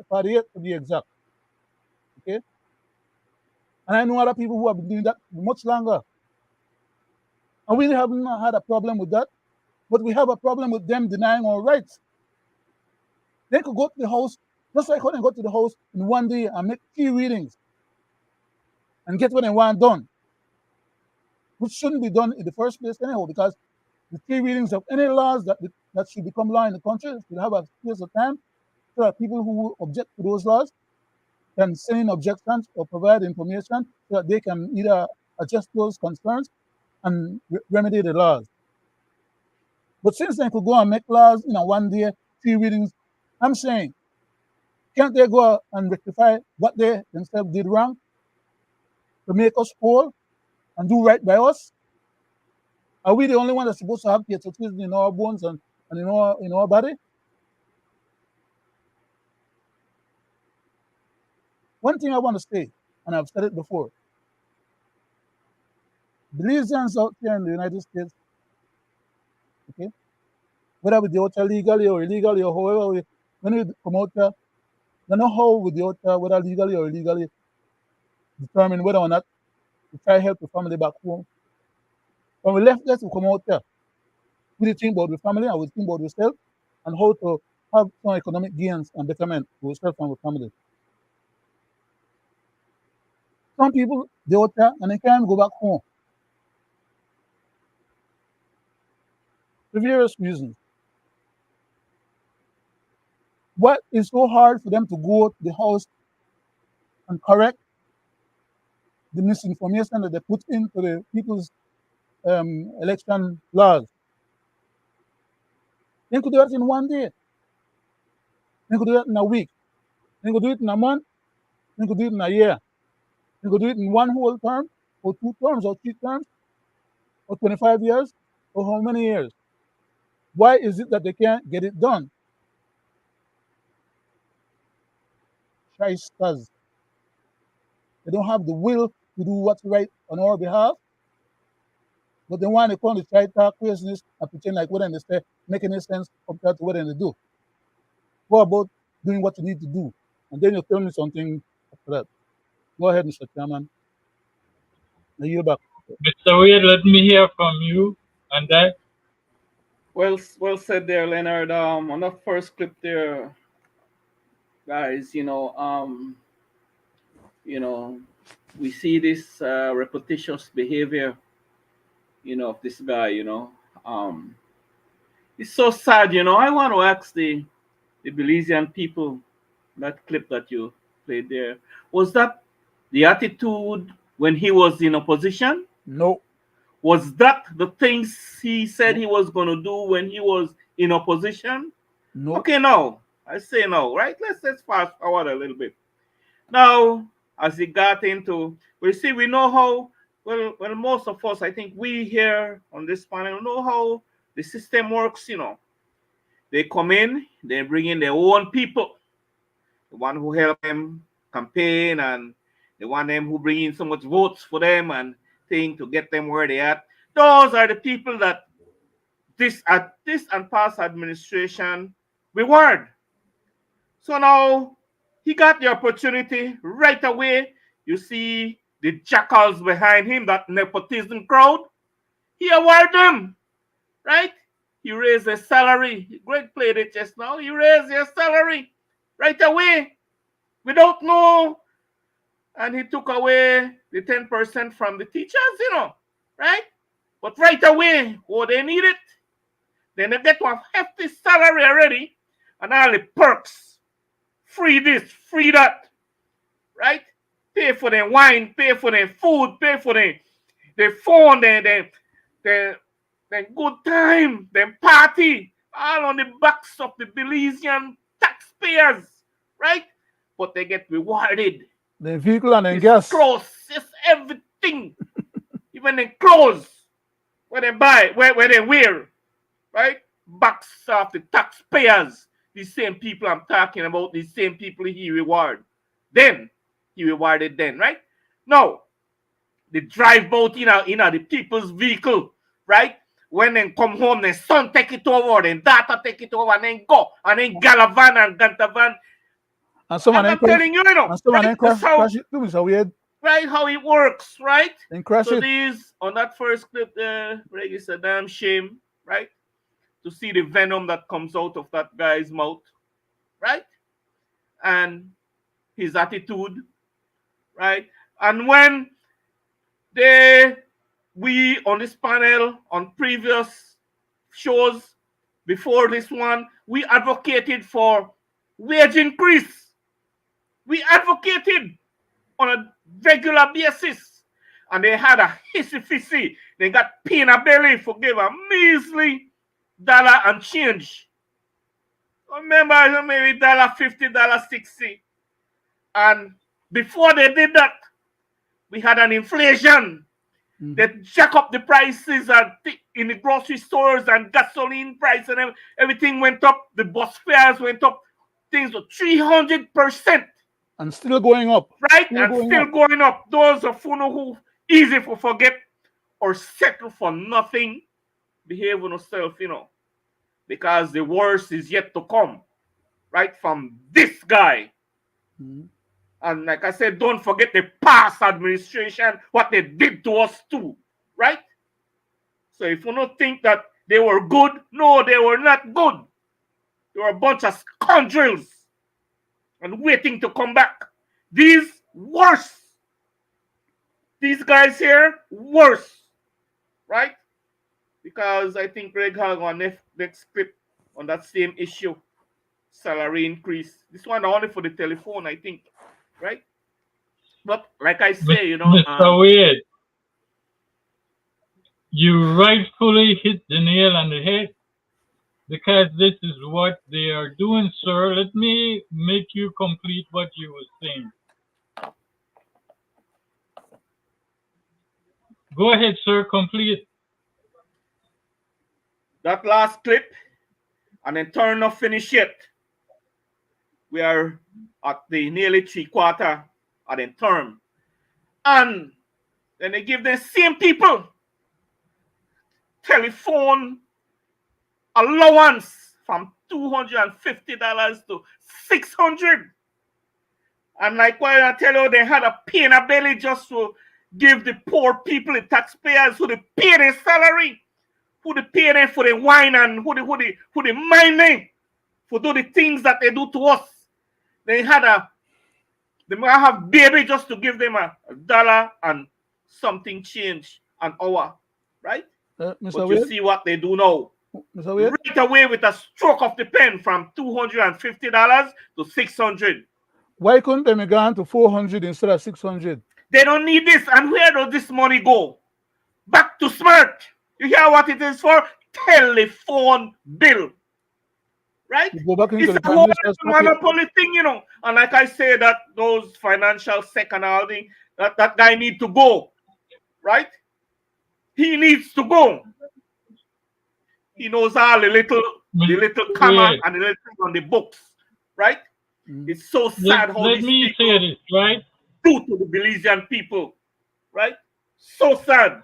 48 to be exact. Okay? And I know other people who have been doing that much longer. And we haven't had a problem with that, but we have a problem with them denying our rights. They could go to the house, just like how they go to the house in one day and make 3 readings and get what they want done, which shouldn't be done in the first place anyhow, because the 3 readings of any laws that should become law in the country should have a space of time so that people who object to those laws can send in objections or provide information so that they can either adjust those concerns and remedy the laws. But since they could go and make laws in a one day, 3 readings, I'm saying Can't they go out and rectify what they themselves did wrong to make us whole and do right by us? Are we the only one that's supposed to have patriotism in our bones and in our body? One thing I want to say, and I've said it before, Belizeans out here in the United States, okay, whether we do it legally or illegally or however, when we come out there, we know how we do it, whether legally or illegally, determine whether or not we try to help the family back home. When we left this, we come out there, we think about the family and we think about ourselves and how to have some economic gains and betterment for ourselves and our family. Some people, they out there and they can't go back home for various reasons. What is so hard for them to go to the house and correct the misinformation that they put into the people's election laws? They could do it in one day. They could do it in a week. They could do it in a month. They could do it in a year. They could do it in one whole term, or 2 terms, or 3 terms, or 25 years, or how many years? Why is it that they can't get it done? Shysters. They don't have the will to do what's right on our behalf, but they want to come to try to talk craziness and pretend like what they say make any sense compared to what they do. Go about doing what you need to do, and then you tell me something after that. Go ahead, Mr. Chairman. I yield back. Mr. Wade, let me hear from you on that. Well said there, Leonard. On the first clip there, guys, we see this repetitious behavior, of this guy, it's so sad, I want to ask the Belizean people, that clip that you played there, was that the attitude when he was in opposition? No. Was that the things he said he was going to do when he was in opposition? No. Okay, no. I say no, right? Let's fast forward a little bit. Now, as he got into, we know how, well, most of us, I think we here on this panel know how the system works, They come in, they bring in their own people, the one who help them campaign, and the one them who bring in so much votes for them and thing to get them where they at. Those are the people that this and past administration reward. So now he got the opportunity right away. You see the jackals behind him, that nepotism crowd. He awarded them, right? He raised their salary. Greg played it just now. He raised their salary right away without no, and he took away the 10% from the teachers, right? But right away, they need it. Then they get to a hefty salary already, and all the perks. Free this, free that, right? Pay for their wine, pay for their food, pay for their phone, their good time, their party, all on the backs of the Belizean taxpayers, right? But they get rewarded. The vehicle and the gas. Clothes, just everything. Even the clothes, where they buy, where they wear, right? Backs of the taxpayers. These same people I'm talking about, these same people he reward. Then, he rewarded then, right? No. They drive out in the people's vehicle, right? When they come home, their son take it over, their daughter take it over, and then go, and then Galavan and Gantavan. And someone I'm telling you, and someone right? Crash it too, Mr. Wade. Right, how it works, right? Then crash so it. These, on that first clip there, it's a damn shame, right? To see the venom that comes out of that guy's mouth, right? And his attitude, right? And when we on this panel, on previous shows before this one, we advocated for wage increase. We advocated on a regular basis. And they had a hissy-fissy. They got pain a belly for give a measly dollar and change. Remember, maybe $50, $60. And before they did that, we had an inflation. They jack up the prices in the grocery stores, and gasoline price and everything went up. The bus fares went up. Things were 300%. And still going up. Right? Still going up. Those of you who easy to forget or settle for nothing, behave with yourself, because the worst is yet to come. Right? From this guy. And like I said, don't forget the past administration, what they did to us too, right? So if you don't think that they were good, no, they were not good. They were a bunch of scoundrels and waiting to come back. These worse. These guys here, worse, right? Because I think Greg has on next clip on that same issue, salary increase. This one only for the telephone, I think. Right? But like I say, Mr. Wade, you rightfully hit the nail on the head, because this is what they are doing, sir. Let me make you complete what you were saying. Go ahead, sir, complete. That last clip, and then turn off finish it. We are at the nearly 3/4 of the term. And then they give the same people telephone allowance from $250 to $600. And like what I tell you, they had a pay in a belly just to give the poor people, the taxpayers, who they pay their salary, who they pay them for the wine, and who they mind them for do the things that they do to us. They might have baby just to give them $1 and something change an hour, right? Mr. But Wade? you see what they do now. Mr. Wade? Right away with a stroke of the pen from $250 to $600. Why couldn't they have gone to 400 instead of 600? They don't need this. And where does this money go? Back to smart. You hear what it is for? Telephone bill. Right? Go back into It's the a whole pocket. monopoly thing, And like I say, that those financial second holding, that guy need to go. Right? He needs to go. He knows all the little comma and the little thing on the books. Right? It's so sad how let me say this, right? Do to the Belizean people. Right? So sad.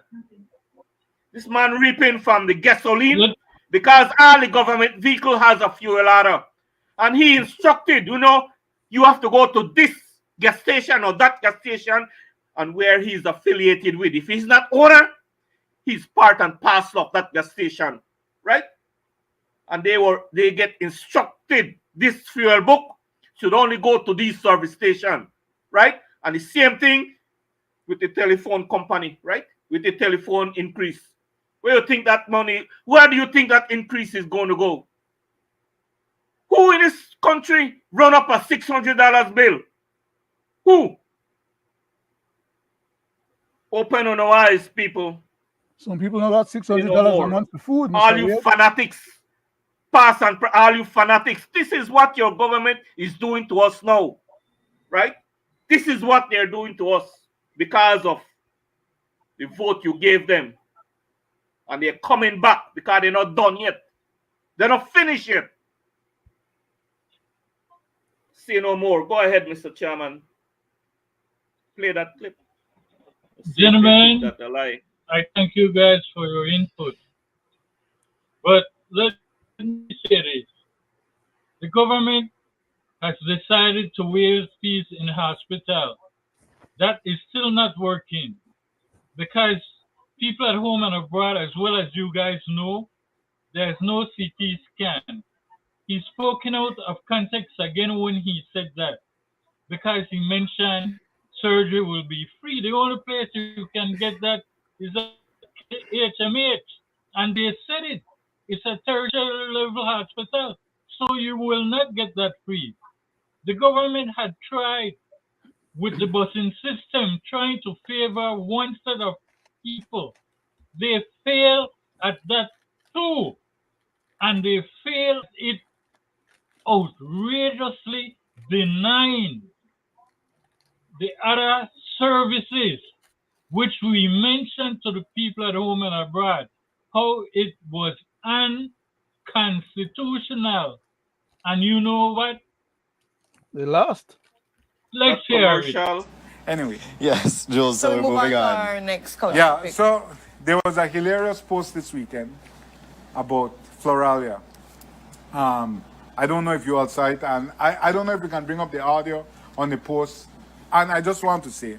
This man reaping from the gasoline because all the government vehicle has a fuel adder. And he instructed, you have to go to this gas station or that gas station and where he's affiliated with. If he's not owner, he's part and parcel of that gas station. Right? And they get instructed this fuel book should only go to this service station. Right? And the same thing with the telephone company, right? With the telephone increase. Where do you think that increase is going to go? Who in this country run up a $600 bill? Who? Open on our eyes, people. Some people know that $600 a month for food. All you fanatics, all you fanatics. This is what your government is doing to us now, right? This is what they're doing to us because of the vote you gave them. And they're coming back because they're not done yet. They're not finished yet. Say no more. Go ahead, Mr. Chairman. Play that clip. Gentlemen, I thank you guys for your input. But let me say this. The government has decided to waive fees in hospital. That is still not working because people at home and abroad, as well as you guys know, there's no CT scan. He's spoken out of context again when he said that because he mentioned surgery will be free. The only place you can get that is at HMH. And they said it. It's a tertiary level hospital. So you will not get that free. The government had tried with the busing system, trying to favor one set of people. They failed at that too. And they failed it denying the other services which we mentioned to the people at home and abroad, how it was unconstitutional. And you know what? They lost. Let's hear it. Commercial. Anyway. Yes, Jules, so So we're we move on moving to on. our next culture Yeah, topic. so there was a hilarious post this weekend about Floralia. I don't know if you all saw it, and I don't know if we can bring up the audio on the post. And I just want to say,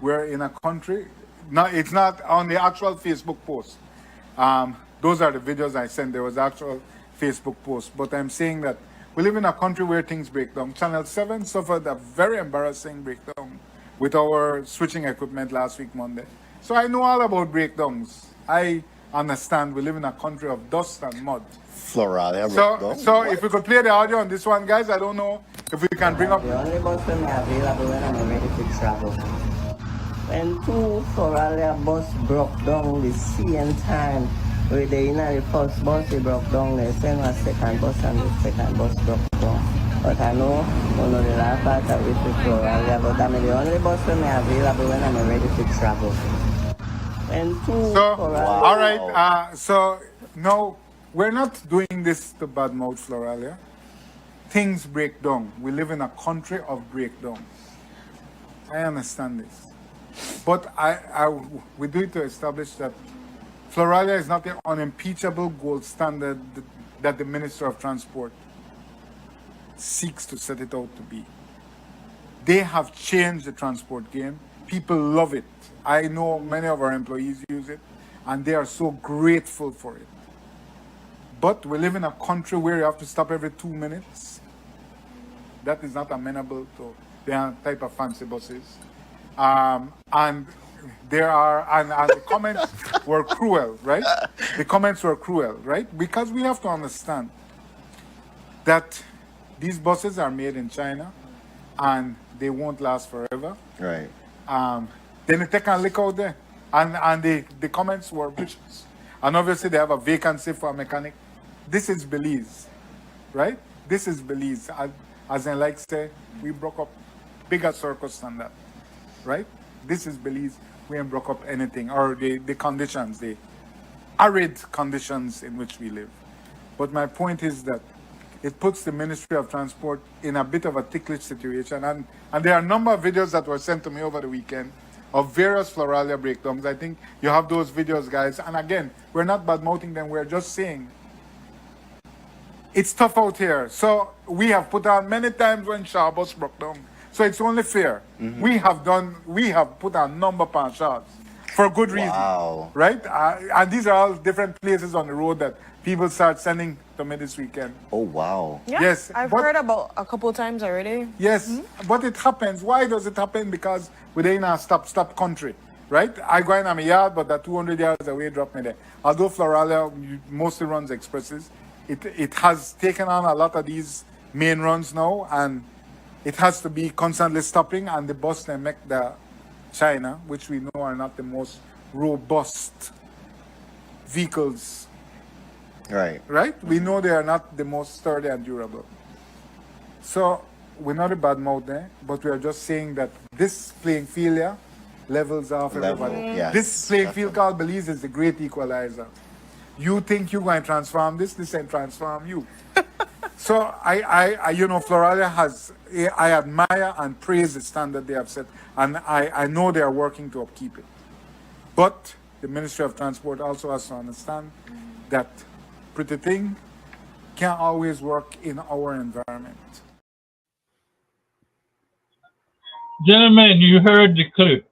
we're in a country, it's not on the actual Facebook post. Those are the videos I sent. There was actual Facebook post. But I'm saying that we live in a country where things break down. Channel 7 suffered a very embarrassing breakdown with our switching equipment last week, Monday. So I know all about breakdowns. I understand we live in a country of dust and mud. Floralia. So if we could play the audio on this one, guys, I don't know if we can bring up. The only bus when I available when I'm ready to travel. When two Floralia bus broke down the same time, with the the first bus they broke down, they sent a second bus and the second bus broke down. But I know one of the last part that we to Floralia, but I'm the only bus when I available when I'm ready to travel. When two Floralia. All right, so no. We're not doing this to badmouth Floralia. Things break down. We live in a country of breakdowns. I understand this. But we do it to establish that Floralia is not the unimpeachable gold standard that the Minister of Transport seeks to set it out to be. They have changed the transport game. People love it. I know many of our employees use it, and they are so grateful for it. But we live in a country where you have to stop every 2 minutes. That is not amenable to the type of fancy buses. And there are, and the comments were cruel, right? The comments were cruel, right? Because we have to understand that these buses are made in China and they won't last forever. Right. Then they take a look out there. And the comments were vicious. And obviously they have a vacancy for a mechanic. This is Belize, right? This is Belize. As in, like say, we broke up bigger circus than that, right? This is Belize. We ain't broke up anything, or the conditions, the arid conditions in which we live. But my point is that it puts the Ministry of Transport in a bit of a ticklish situation. And there are a number of videos that were sent to me over the weekend of various Floralia breakdowns. I think you have those videos, guys. And again, we're not badmouthing them. We're just saying it's tough out here. So we have put on many times when Shaw bus broke down. So it's only fair. Mm-hmm. We have put a number of shots for good reason. Wow. Right? And these are all different places on the road that people start sending to me this weekend. Oh, wow. Yeah, yes. I've heard about a couple times already. Yes, but it happens. Why does it happen? Because we're in a stop country, right? I go in my yard, but that 200 yards away drop me there. Although Floralia mostly runs expresses, it has taken on a lot of these main runs now, and it has to be constantly stopping, and the bus they make the China, which we know are not the most robust vehicles. Right. Right? We know they are not the most sturdy and durable. So we're not a bad mouth there, but we are just saying that this playing field here levels off everybody. Yes, this playing field called Belize is the great equalizer. You think you're going to transform this ain't transform you. So I Floralia I admire and praise the standard they have set, and I know they are working to upkeep it. But the Ministry of Transport also has to understand that pretty thing can't always work in our environment. Gentlemen, you heard the clip.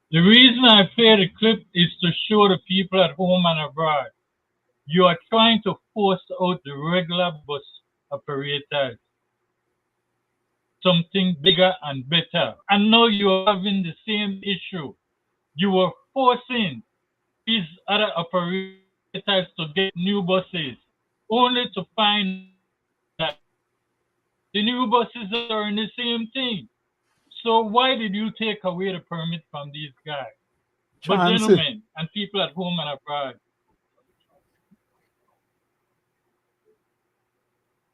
The reason I play the clip is to show the people at home and abroad. You are trying to force out the regular bus operators something bigger and better. And now you are having the same issue. You are forcing these other operators to get new buses, only to find that the new buses are in the same thing. So why did you take away the permit from these guys? But gentlemen and people at home and abroad,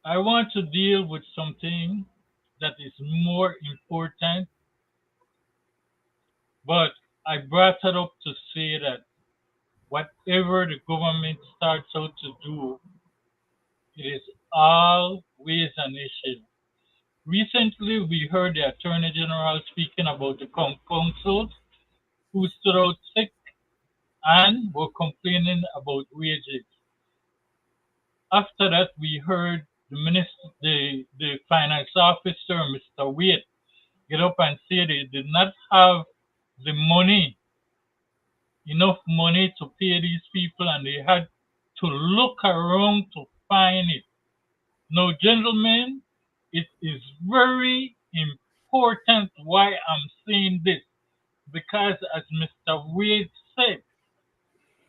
I want to deal with something that is more important. But I brought it up to say that whatever the government starts out to do, it is always an issue. Recently, we heard the Attorney General speaking about the councils who stood out sick and were complaining about wages. After that, we heard the finance officer, Mr. Wade, get up and say they did not have the enough money to pay these people, and they had to look around to find it. Now, gentlemen, it is very important why I'm saying this, because as Mr. Wade said,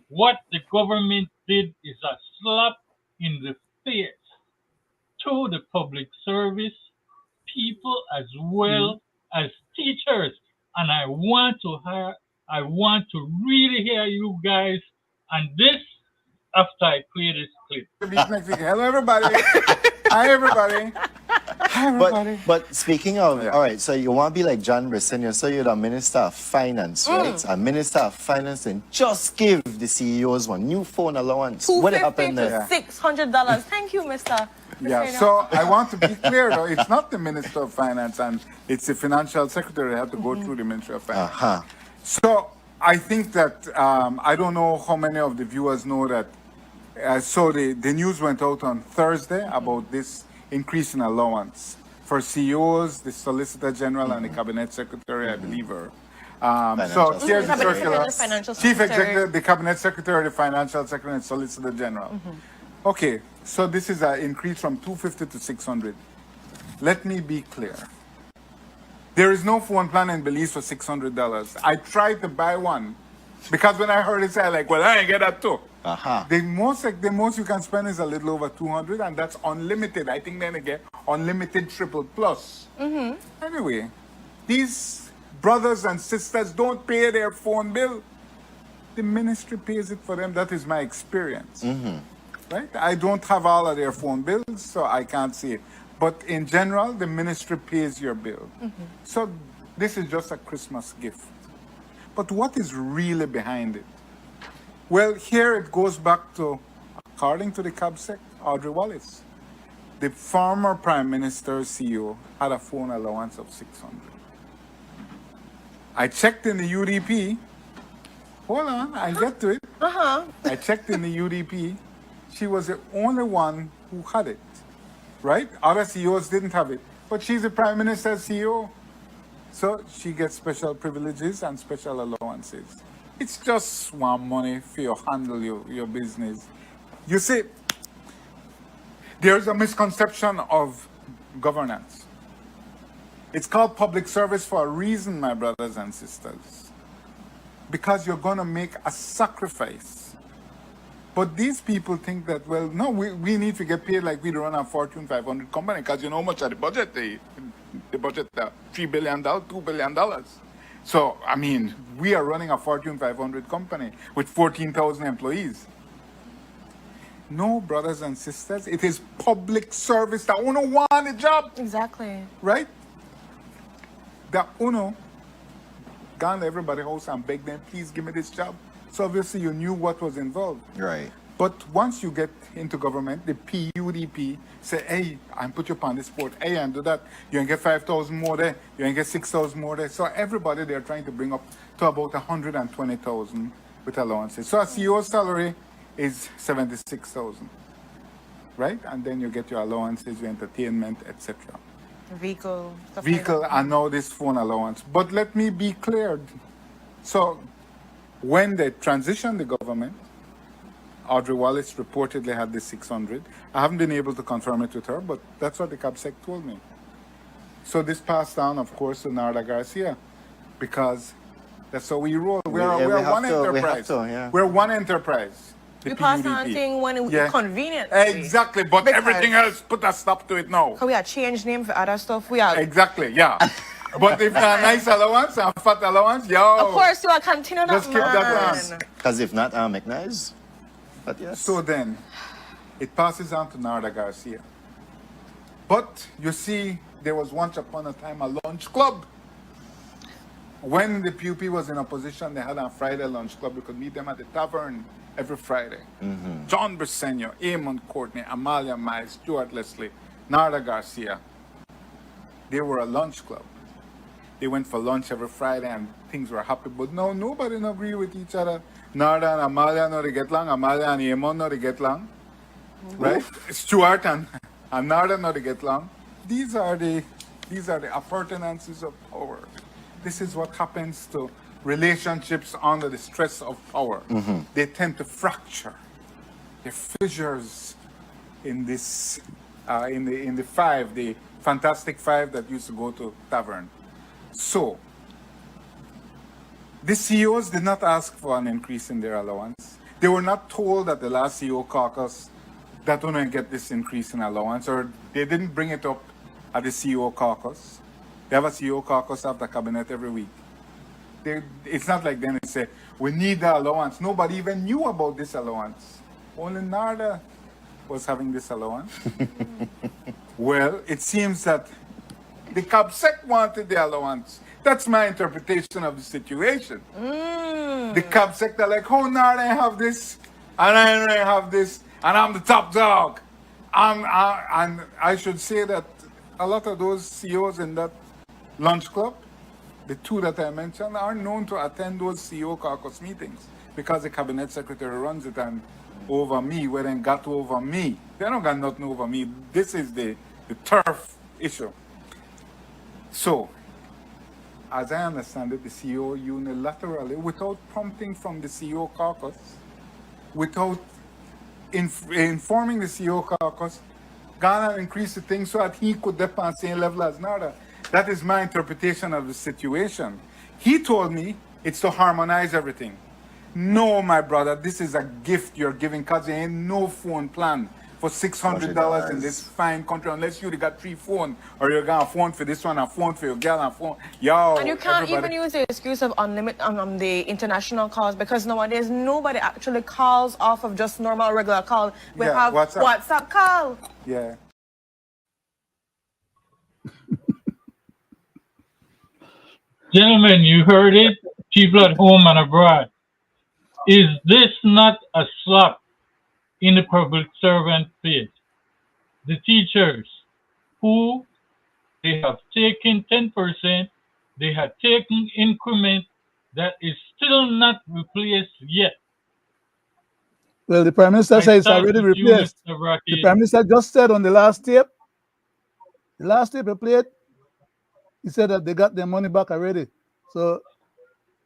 what the government did is a slap in the face to the public service people as well as teachers. And I want to really hear you guys on this after I play this clip. Hello, everybody. Hi, everybody. Hi, everybody. But speaking of, all right, so you want to be like John Brisson, so you're the Minister of Finance, right? A Minister of Finance and just give the CEOs one new phone allowance. What happened there? $600. Thank you, Mr. Yeah, so I want to be clear, though, it's not the Minister of Finance, and it's the Financial Secretary that have to go through the Ministry of Finance. So I think that, I don't know how many of the viewers know that, so the news went out on Thursday about this increase in allowance for CEOs, the Solicitor General, and the Cabinet Secretary, I believe her. So here's the circular. Chief Executive, the Cabinet Secretary, the Financial Secretary, and Solicitor General. Okay, so this is an increase from $250 to $600. Let me be clear. There is no phone plan in Belize for $600. I tried to buy one because when I heard it, I like, well, I ain't get that too. The most you can spend is a little over $200, and that's unlimited. I think then again, unlimited triple plus. Anyway, these brothers and sisters don't pay their phone bill. The ministry pays it for them. That is my experience. Right? I don't have all of their phone bills, so I can't see it. But in general, the ministry pays your bill. So this is just a Christmas gift. But what is really behind it? Well, here it goes back to, according to the CABSEC, Audrey Wallace. The former Prime Minister's CEO had a phone allowance of $600. I checked in the UDP. Hold on, I'll get to it. I checked in the UDP. She was the only one who had it, right? Other CEOs didn't have it, but she's the Prime Minister's CEO. So she gets special privileges and special allowances. It's just one money for you handle your business. You see, there's a misconception of governance. It's called public service for a reason, my brothers and sisters. Because you're going to make a sacrifice. But these people think that, well, no, we need to get paid like we run a Fortune 500 company, because you know how much of the budget the budget $3 billion, $2 billion. So, I mean, we are running a Fortune 500 company with 14,000 employees. No, brothers and sisters, it is public service. The UNO want a job. Exactly. Right? The UNO gone to everybody's house and begged them, please give me this job. So obviously you knew what was involved. Right. But once you get into government, the PUDP say, hey, I put you on this board. Hey, and do that. You can get 5,000 more there. You can get 6,000 more there. So everybody they're trying to bring up to about 120,000 with allowances. So a CEO salary is 76,000, right? And then you get your allowances, your entertainment, etc. Vehicle. Vehicle, and now this phone allowance. But let me be clear. So when they transitioned the government, Audrey Wallace reportedly had the 600. I haven't been able to confirm it with her, but that's what the CABSEC told me. So this passed down, of course, to Narda Garcia, because that's how we roll. We're one enterprise. We're one enterprise. We pass on thing when it's convenient. Exactly, but because everything else, put a stop to it now. We are change name for other stuff. We are exactly, yeah. But if a nice allowance and fat allowance, yo. Of course, you are continue that. Just keep that plan. Because if not, I'll make nice. But yes. So then, it passes on to Narda Garcia. But you see, there was once upon a time a lunch club. When the PUP was in opposition, they had a Friday lunch club. We could meet them at the tavern every Friday. John Briseño, Eamon Courtney, Amalia Miles, Stuart Leslie, Narda Garcia. They were a lunch club. They went for lunch every Friday and things were happy. But no, nobody agree with each other. Narda and Amalia no they get along. Amalia and Eamon no they get along. Right? Stuart and Narda no they get along. These are the appurtenances of power. This is what happens to relationships under the stress of power. They tend to fracture. The fissures in this, in the five, the fantastic five that used to go to tavern. So, the CEOs did not ask for an increase in their allowance. They were not told at the last CEO caucus that we're going to get this increase in allowance, or they didn't bring it up at the CEO caucus. They have a CEO caucus after cabinet every week. It's not like then they say, we need the allowance. Nobody even knew about this allowance. Only Narda was having this allowance. Well, it seems that the CABSEC wanted the allowance. That's my interpretation of the situation. The CABSEC, they're like, oh, Narda, I have this, and I don't have this, and I'm the top dog. And I should say that a lot of those CEOs in that lunch club, the two that I mentioned, are known to attend those CEO caucus meetings because the cabinet secretary runs it and over me, where they got over me. They don't got nothing over me. This is the turf issue. So, as I understand it, the CEO unilaterally, without prompting from the CEO caucus, without informing the CEO caucus, Ghana increased the thing so that he could dip on the same level as Narda. That is my interpretation of the situation. He told me it's to harmonize everything. No, my brother, this is a gift you're giving because there ain't no phone plan for $600 in this fine country unless you got 3 phones or you got a phone for this one, a phone for your girl, and a phone. Yo, and you can't everybody. even use the excuse of unlimited the international calls because nowadays nobody actually calls off of just normal regular call. We have WhatsApp call. Yeah. Gentlemen, you heard it. People at home and abroad. Is this not a slap in the public servant face? The teachers who they have taken 10%, they have taken increment that is still not replaced yet. Well, the Prime Minister said it's already replaced. The Prime Minister just said on the last tape he played, he said that they got their money back already. So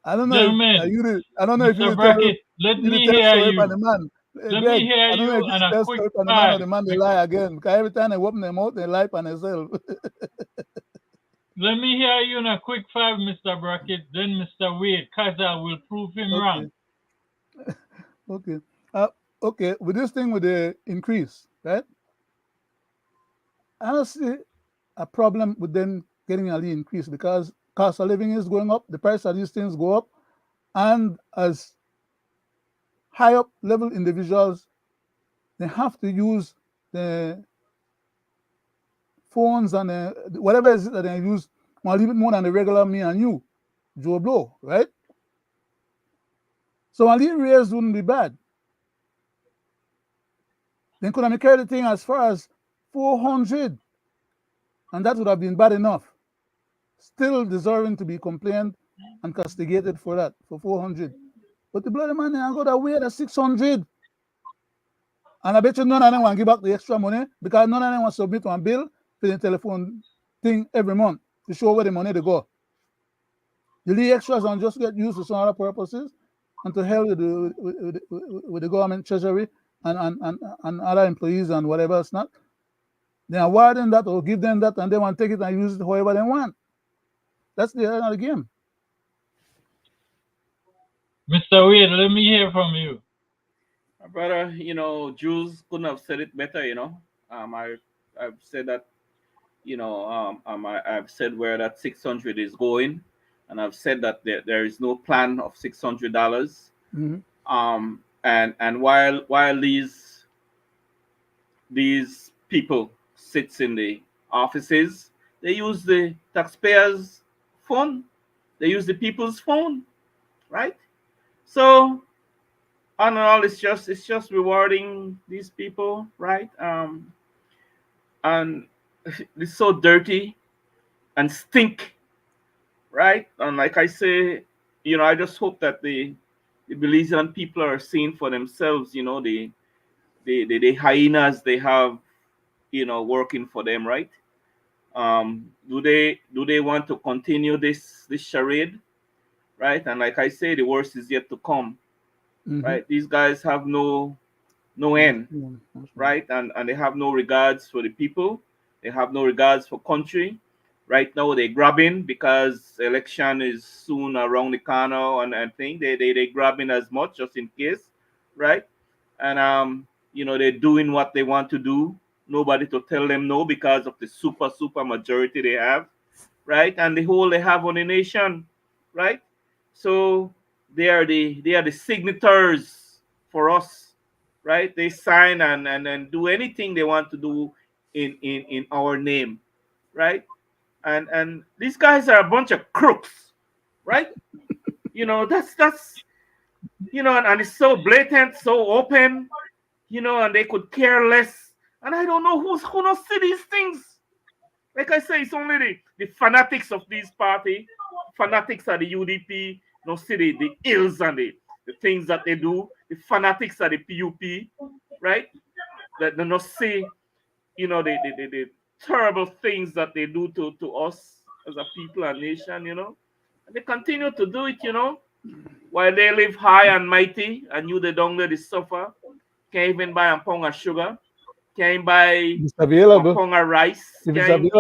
I don't know. Gentlemen, I don't know if you Brackett, let me hear you. Let me hear you on a quick five. The man they lie again. Because every time they open their mouth, they lie on themselves. Let me hear you in a quick five, Mr. Brackett. Then Mr. Wade, Kaza will prove him wrong. Okay. Okay. With this thing with the increase, right? I don't see a problem with them getting a increase because cost of living is going up, the price of these things go up, and as high up level individuals, they have to use the phones and whatever it is that they use a little bit more than the regular me and you, Joe Blow, right? So a little raise wouldn't be bad. Then could I carry the thing as far as 400, and that would have been bad enough. Still deserving to be complained and castigated for that, for 400. But the bloody man, I got away at 600. And I bet you none of them want to give back the extra money because none of them want to submit one bill for the telephone thing every month to show where the money they go. The extras and just get used for some other purposes and to hell with the government treasury and other employees and whatever else not. They award them that or give them that and they want to take it and use it however they want. That's the end of the game. Mr. Wade, let me hear from you. Brother, Jews couldn't have said it better, I've said that, I've said where that 600 is going, and I've said that there is no plan of $600. Mm-hmm. And while these people sits in the offices, They use the taxpayers' phone. They use the people's phone, right? So on and all, it's just rewarding these people, right? And it's so dirty and stink, right? And like I say, I just hope that the Belizean people are seeing for themselves, the hyenas they have, working for them, right? Do they want to continue this charade, right? And like I say, the worst is yet to come, right? These guys have no end, right? And they have no regards for the people. They have no regards for country. Right now they're grabbing because election is soon around the corner, and I think they grabbing as much just in case, right? And they're doing what they want to do. Nobody to tell them no because of the super majority they have, right? And the hold they have on the nation, right? So they are the signatories for us, right? They sign and do anything they want to do in our name, right? And these guys are a bunch of crooks, right? That's and it's so blatant, so open, and they could care less. And I don't know who not see these things. Like I say, it's only the fanatics of this party, fanatics of the UDP, no see the ills and the things that they do, the fanatics of the PUP, right? That they not see, the terrible things that they do to us as a people and nation, and they continue to do it, while they live high and mighty, and they don't let it suffer. Can't even buy a pound of sugar, can't buy a pound of rice, can't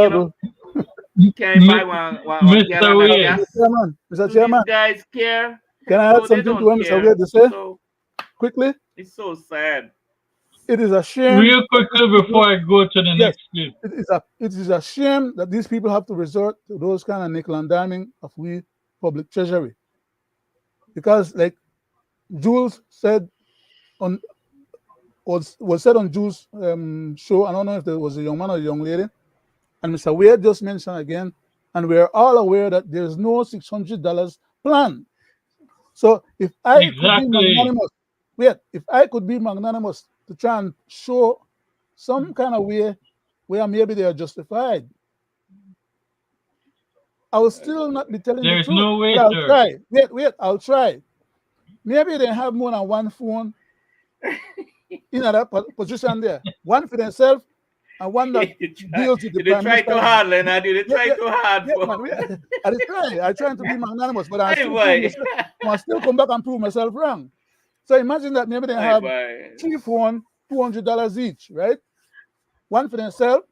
buy one gallon of gas. Mr. Chairman, These guys care. Can I add something to what Mr. Wade to say? So, quickly? It's so sad. It is a shame. Real quickly before I go to the next clip. It is a shame that these people have to resort to those kind of nickel and diming of we public treasury. Because like Jules said was said on Jules' show, I don't know if there was a young man or a young lady, and Mr. Wade just mentioned again, and we're all aware that there's no $600 plan. So if I could be magnanimous, if I could be magnanimous to try and show some kind of way where maybe they are justified, I will still not be telling There's the truth. no way, I'll sir. try. I'll try. Maybe they have more than one phone in that position there. One for themselves and one that deals with the They try too hard, Leonard. They try too hard. I'm trying to be magnanimous, but I still come back and prove myself wrong. So imagine that maybe they have 3 phones, $200 each, right? One for themselves,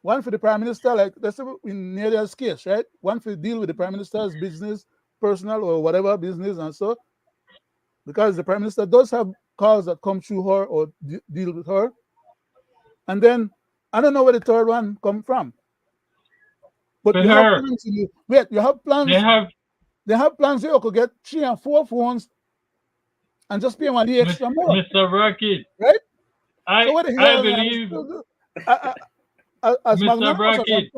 one for the Prime Minister, like that's in Nadia's case, right? One for deal with the Prime Minister's business, personal or whatever business, and so because the Prime Minister does have calls that come through her or deal with her. And then I don't know where the third one come from. But you have plans. You have plans. They have plans here. You could get 3 and 4 phones and just pay one the extra more. Mr. Brackett, right? I believe. As Mr. Brackett,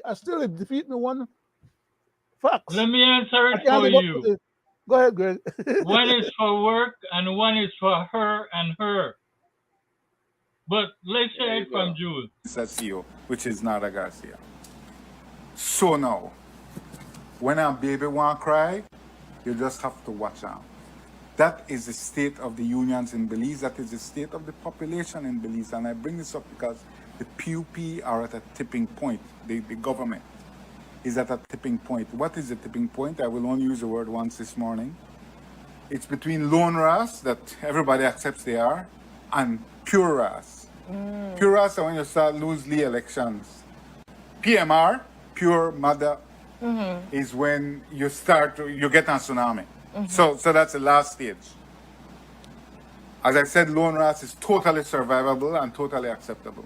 I still defeat me one fact. Let me answer it for you. Go ahead, Greg. One is for work and one is for her and her. But let's hear it from Jules. That's you, which is Nada Garcia. So now, when a baby want to cry, you just have to watch out. That is the state of the unions in Belize. That is the state of the population in Belize. And I bring this up because the PUP are at a tipping point. The government is at a tipping point. What is the tipping point? I will only use the word once this morning. It's between lone ras, that everybody accepts they are, and pure ras. Pure ras are when you start loosely elections. PMR, pure mother, is when you get a tsunami. So that's the last stage. As I said, lone ras is totally survivable and totally acceptable.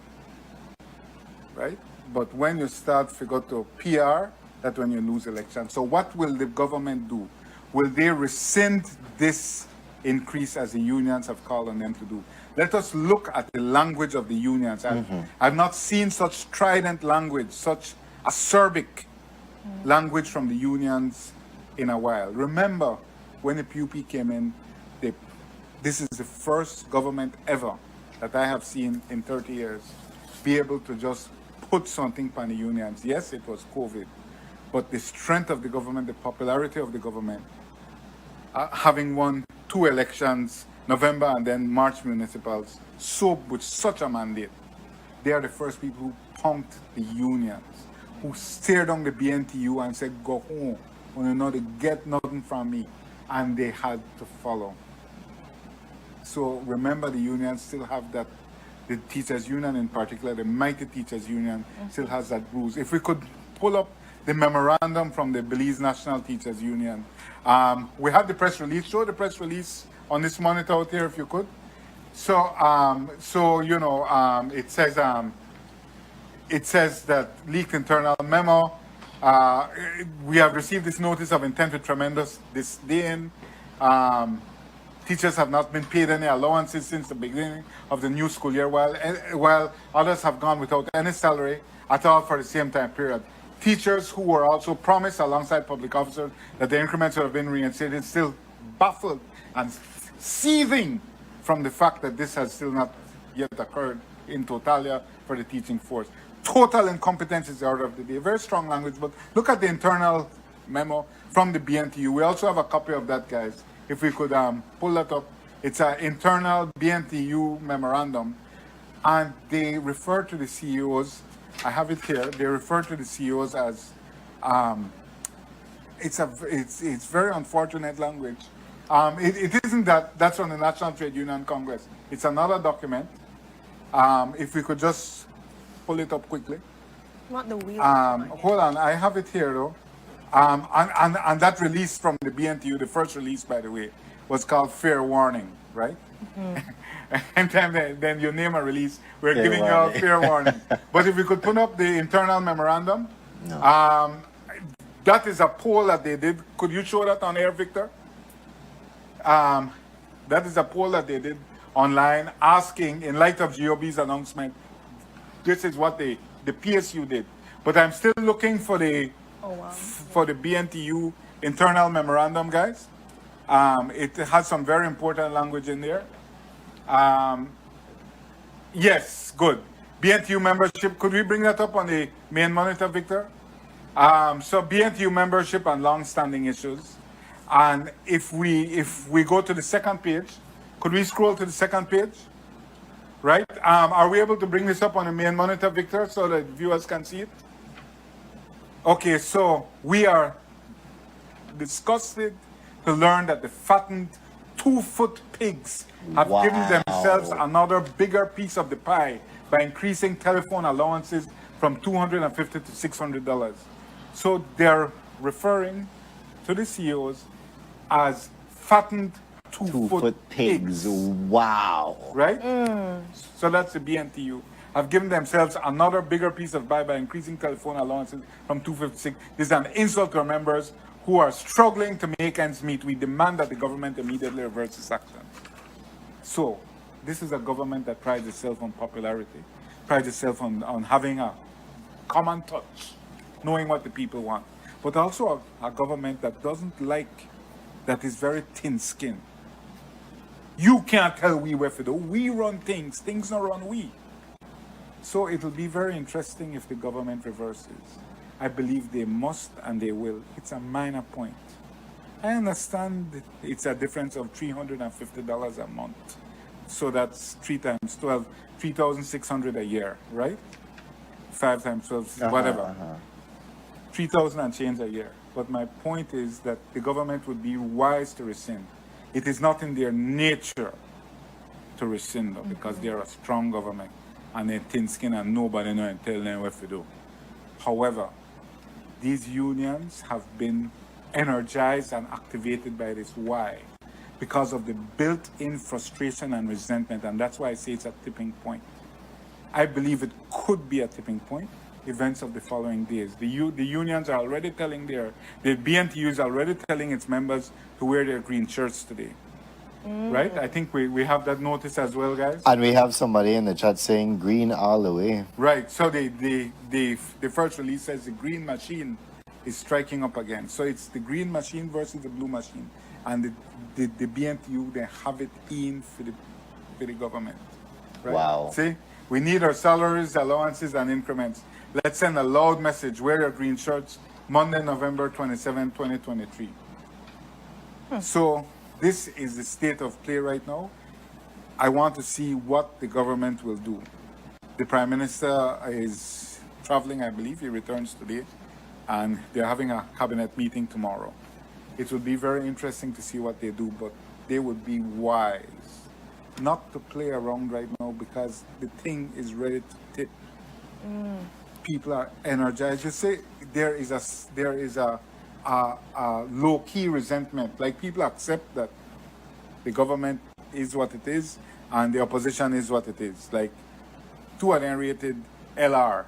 Right? But when you start to go to PR, that's when you lose elections. So what will the government do? Will they rescind this increase as the unions have called on them to do? Let us look at the language of the unions. I've not seen such strident language, such acerbic language from the unions in a while. Remember, when the PUP came in, this is the first government ever that I have seen in 30 years be able to just put something on the unions. Yes, it was COVID, but the strength of the government, the popularity of the government, having won 2 elections, November and then March municipals, so with such a mandate, they are the first people who punked the unions, who stared on the BNTU and said, go home, you know, they get nothing from me, and they had to follow. So remember, the unions still have that, the teachers union in particular, the mighty teachers union still has that rules. If we could pull up the memorandum from the Belize National Teachers Union. We have the press release. Show the press release on this monitor out here if you could. So, it says that leaked internal memo. We have received this notice of intent with tremendous disdain. Teachers have not been paid any allowances since the beginning of the new school year, while others have gone without any salary at all for the same time period. Teachers who were also promised alongside public officers that the increments would have been reinstated still baffled and seething from the fact that this has still not yet occurred in totalia for the teaching force. Total incompetence is the order of the day. Very strong language, but look at the internal memo from the BNTU. We also have a copy of that, guys. If we could pull that up. It's an internal BNTU memorandum, and they refer to the CEOs. I have it here. They refer to the CEOs as, it's very unfortunate language. It isn't that's from the National Trade Union Congress. It's another document. If we could just pull it up quickly. Not the wheel. Hold on, I have it here though. And that release from the BNTU, the first release, by the way, was called Fair Warning, right? And then you name a release, we're fair giving warning. You a fair warning. But if we could put up the internal memorandum, that is a poll that they did. Could you show that on air, Victor? That is a poll that they did online, asking, in light of GOB's announcement, this is what the PSU did. But I'm still looking for the BNTU internal memorandum, guys. It has some very important language in there. Yes, good. BNTU membership, could we bring that up on the main monitor, Victor? So BNTU membership and long-standing issues. And if we go to the second page, could we scroll to the second page? Right? Are we able to bring this up on the main monitor, Victor, so that viewers can see it? Okay, so we are disgusted to learn that the fattened 2-foot pigs have given themselves another bigger piece of the pie by increasing telephone allowances from $250 to $600. So they're referring to the CEOs as fattened 2-foot pigs. Wow. Right? So that's the BNTU. Have given themselves another bigger piece of pie by increasing telephone allowances from $250 to $600. This is an insult to our members who are struggling to make ends meet. We demand that the government immediately reverse this action. So, this is a government that prides itself on popularity, prides itself on having a common touch, knowing what the people want, but also a government that doesn't like, that is very thin-skinned. You can't tell we where to do. We run things. Things not run we. So it will be very interesting if the government reverses. I believe they must and they will. It's a minor point. I understand it's a difference of $350 a month. So that's 3 times 12, 3,600 a year, right? 5 times 12, whatever. 3,000 and change a year. But my point is that the government would be wise to rescind. It is not in their nature to rescind though, because they are a strong government and they're thin skin and nobody knows and tell them what to do. However, these unions have been energized and activated by this. Why? Because of the built-in frustration and resentment, and that's why I say it's a tipping point. I believe it could be a tipping point. Events of the following days. The unions are already telling the BNTU is already telling its members to wear their green shirts today. right? I think we have that notice as well, guys. And we have somebody in the chat saying green all the way. Right. So the first release says the green machine is striking up again. So it's the green machine versus the blue machine, and the BNTU, they have it in for the government. Right? Wow. See, we need our salaries, allowances, and increments. Let's send a loud message. Wear your green shirts. Monday, November 27, 2023. So this is the state of play right now. I want to see what the government will do. The Prime Minister is traveling, I believe. He returns today, and they're having a cabinet meeting tomorrow. It will be very interesting to see what they do, but they would be wise not to play around right now because the thing is ready to tip. People are energized. You say there is a low-key resentment. Like people accept that the government is what it is and the opposition is what it is. Like two of them rated LR,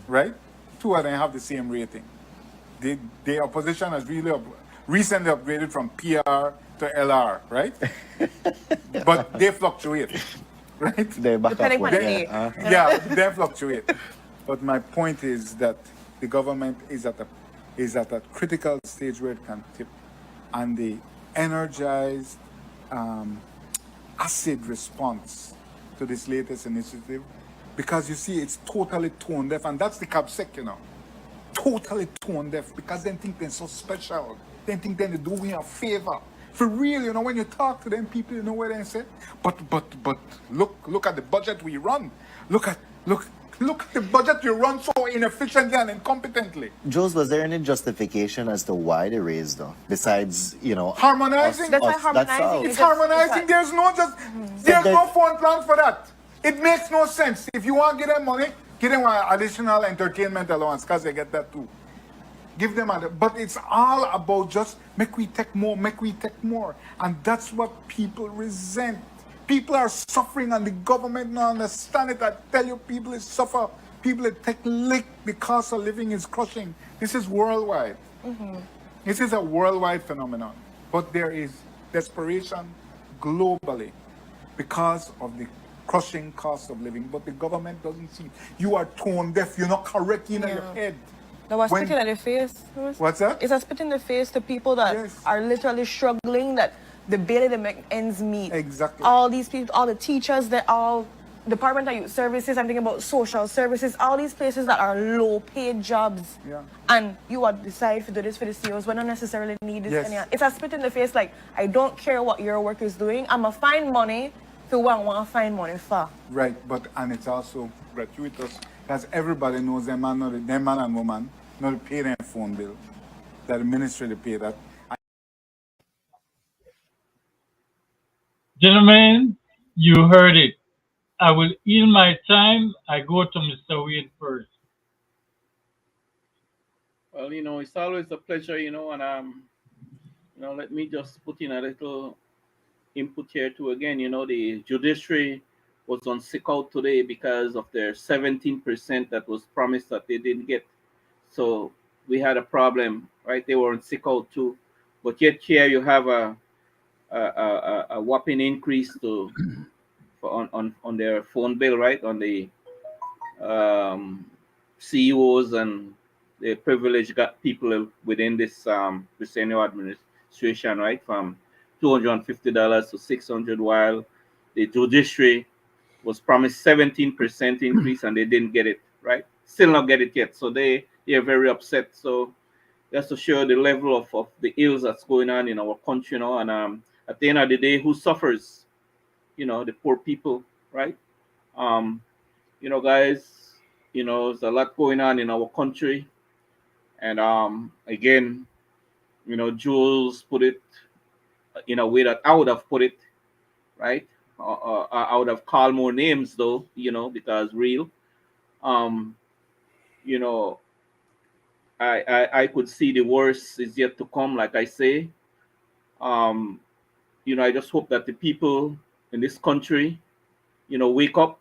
right? Two of them have the same rating. The opposition has recently upgraded from PR to LR, right? But they fluctuate, right? They back Depending up on with the it. day. Yeah, they fluctuate. But my point is that the government is at a critical stage where it can tip, and the energized acid response to this latest initiative, because you see it's totally tone deaf, and that's the CAPSEC, you know, totally tone deaf, because they think they're so special. They think they're doing a favor. For real, you know, when you talk to them, people, you know what they say? But look at the budget we run. Look at the budget you run so inefficiently and incompetently. Jules, was there any justification as to why they raised though? Besides, you know, Harmonizing. That's why harmonizing. It's harmonizing. There's no fund plan for that. It makes no sense. If you want to give them money, give them an additional entertainment allowance because they get that too. Give them but it's all about just make we take more. And that's what people resent. People are suffering and the government don't understand it. I tell you, people suffer. People take lick. The cost of living is crushing. This is worldwide. This is a worldwide phenomenon. But there is desperation globally because of the crushing cost of living. But the government doesn't see. You are tone deaf. You're not correct in your head. That was spitting in the face. What's that? It's a spit in the face to people that are literally struggling, that the barely they make ends meet. Exactly. All these people, all the teachers, that all Department of Youth Services, I'm thinking about social services, all these places that are low-paid jobs. Yeah. And you would decide to do this for the CEOs when don't necessarily need this. Yes. It's a spit in the face, like, I don't care what your work is doing. I'm going to find money for what I want to find money for. Right, and it's also gratuitous. Because everybody knows them man and woman not pay their phone bill. That the ministry they pay that. Gentlemen, you heard it. I will yield my time. I go to Mr. Wade first. Well, you know, it's always a pleasure, you know, and you know, let me just put in a little input here too. Again, you know, the judiciary was on sick out today because of their 17% that was promised that they didn't get. So we had a problem, right? They were on sick out too, but yet here you have a whopping increase on their phone bill, right? On the CEOs and the privileged people within this Belizean administration, right? From $250 to $600, while the judiciary was promised 17% increase and they didn't get it, right? Still not get it yet. So they are very upset. So just to show the level of the ills that's going on in our country, you know, and at the end of the day, who suffers? You know, the poor people, right? You know, guys, you know, there's a lot going on in our country. And again, you know, Jules put it in a way that I would have put it, right? I would have called more names though, you know, because real, you know, I could see the worst is yet to come, like I say. You know, I just hope that the people in this country, you know, wake up,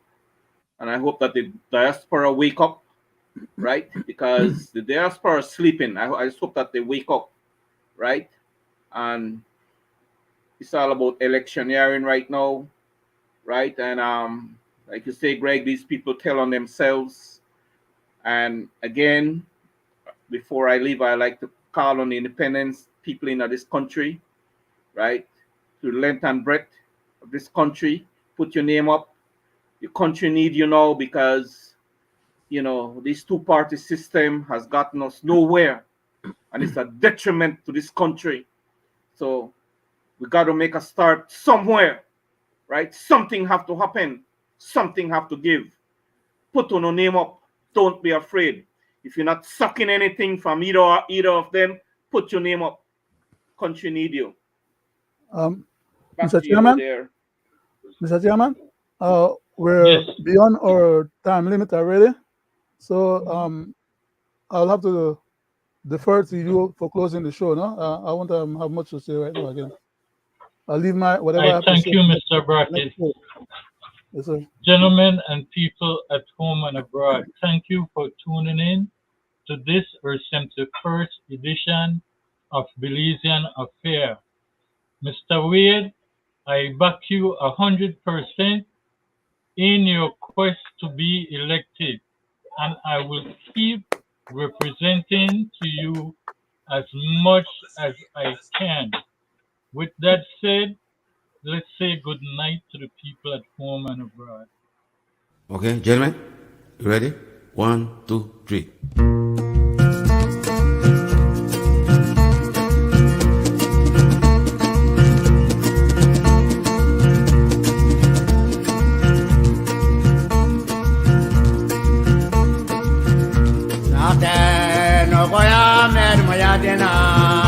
and I hope that the diaspora wake up, right? Because the diaspora is sleeping. I just hope that they wake up, right? And it's all about electioneering right now, right? And like you say, Greg, these people tell on themselves. And again, before I leave, I like to call on the independence people in this country, right? To the length and breadth of this country, put your name up. Your country need you now because, this two-party system has gotten us nowhere, and it's a detriment to this country. So we got to make a start somewhere, right? Something have to happen. Something have to give. Put on your name up. Don't be afraid. If you're not sucking anything from either of them, put your name up. Country need you. Mr. Chairman, we're beyond our time limit already, so I'll have to defer to you for closing the show. No, I won't have much to say right now. Again, I'll leave my whatever. I have thank to you, say. Mr. Brackett. Yes, sir. Gentlemen and people at home and abroad, thank you for tuning in to this, our 71st edition of Belizean Affair. Mr. Wade, I back you 100% in your quest to be elected, and I will keep representing to you as much as I can. With that said, let's say good night to the people at home and abroad. Okay, gentlemen, you ready? 1, 2, 3. No voy a ver, voy a llenar.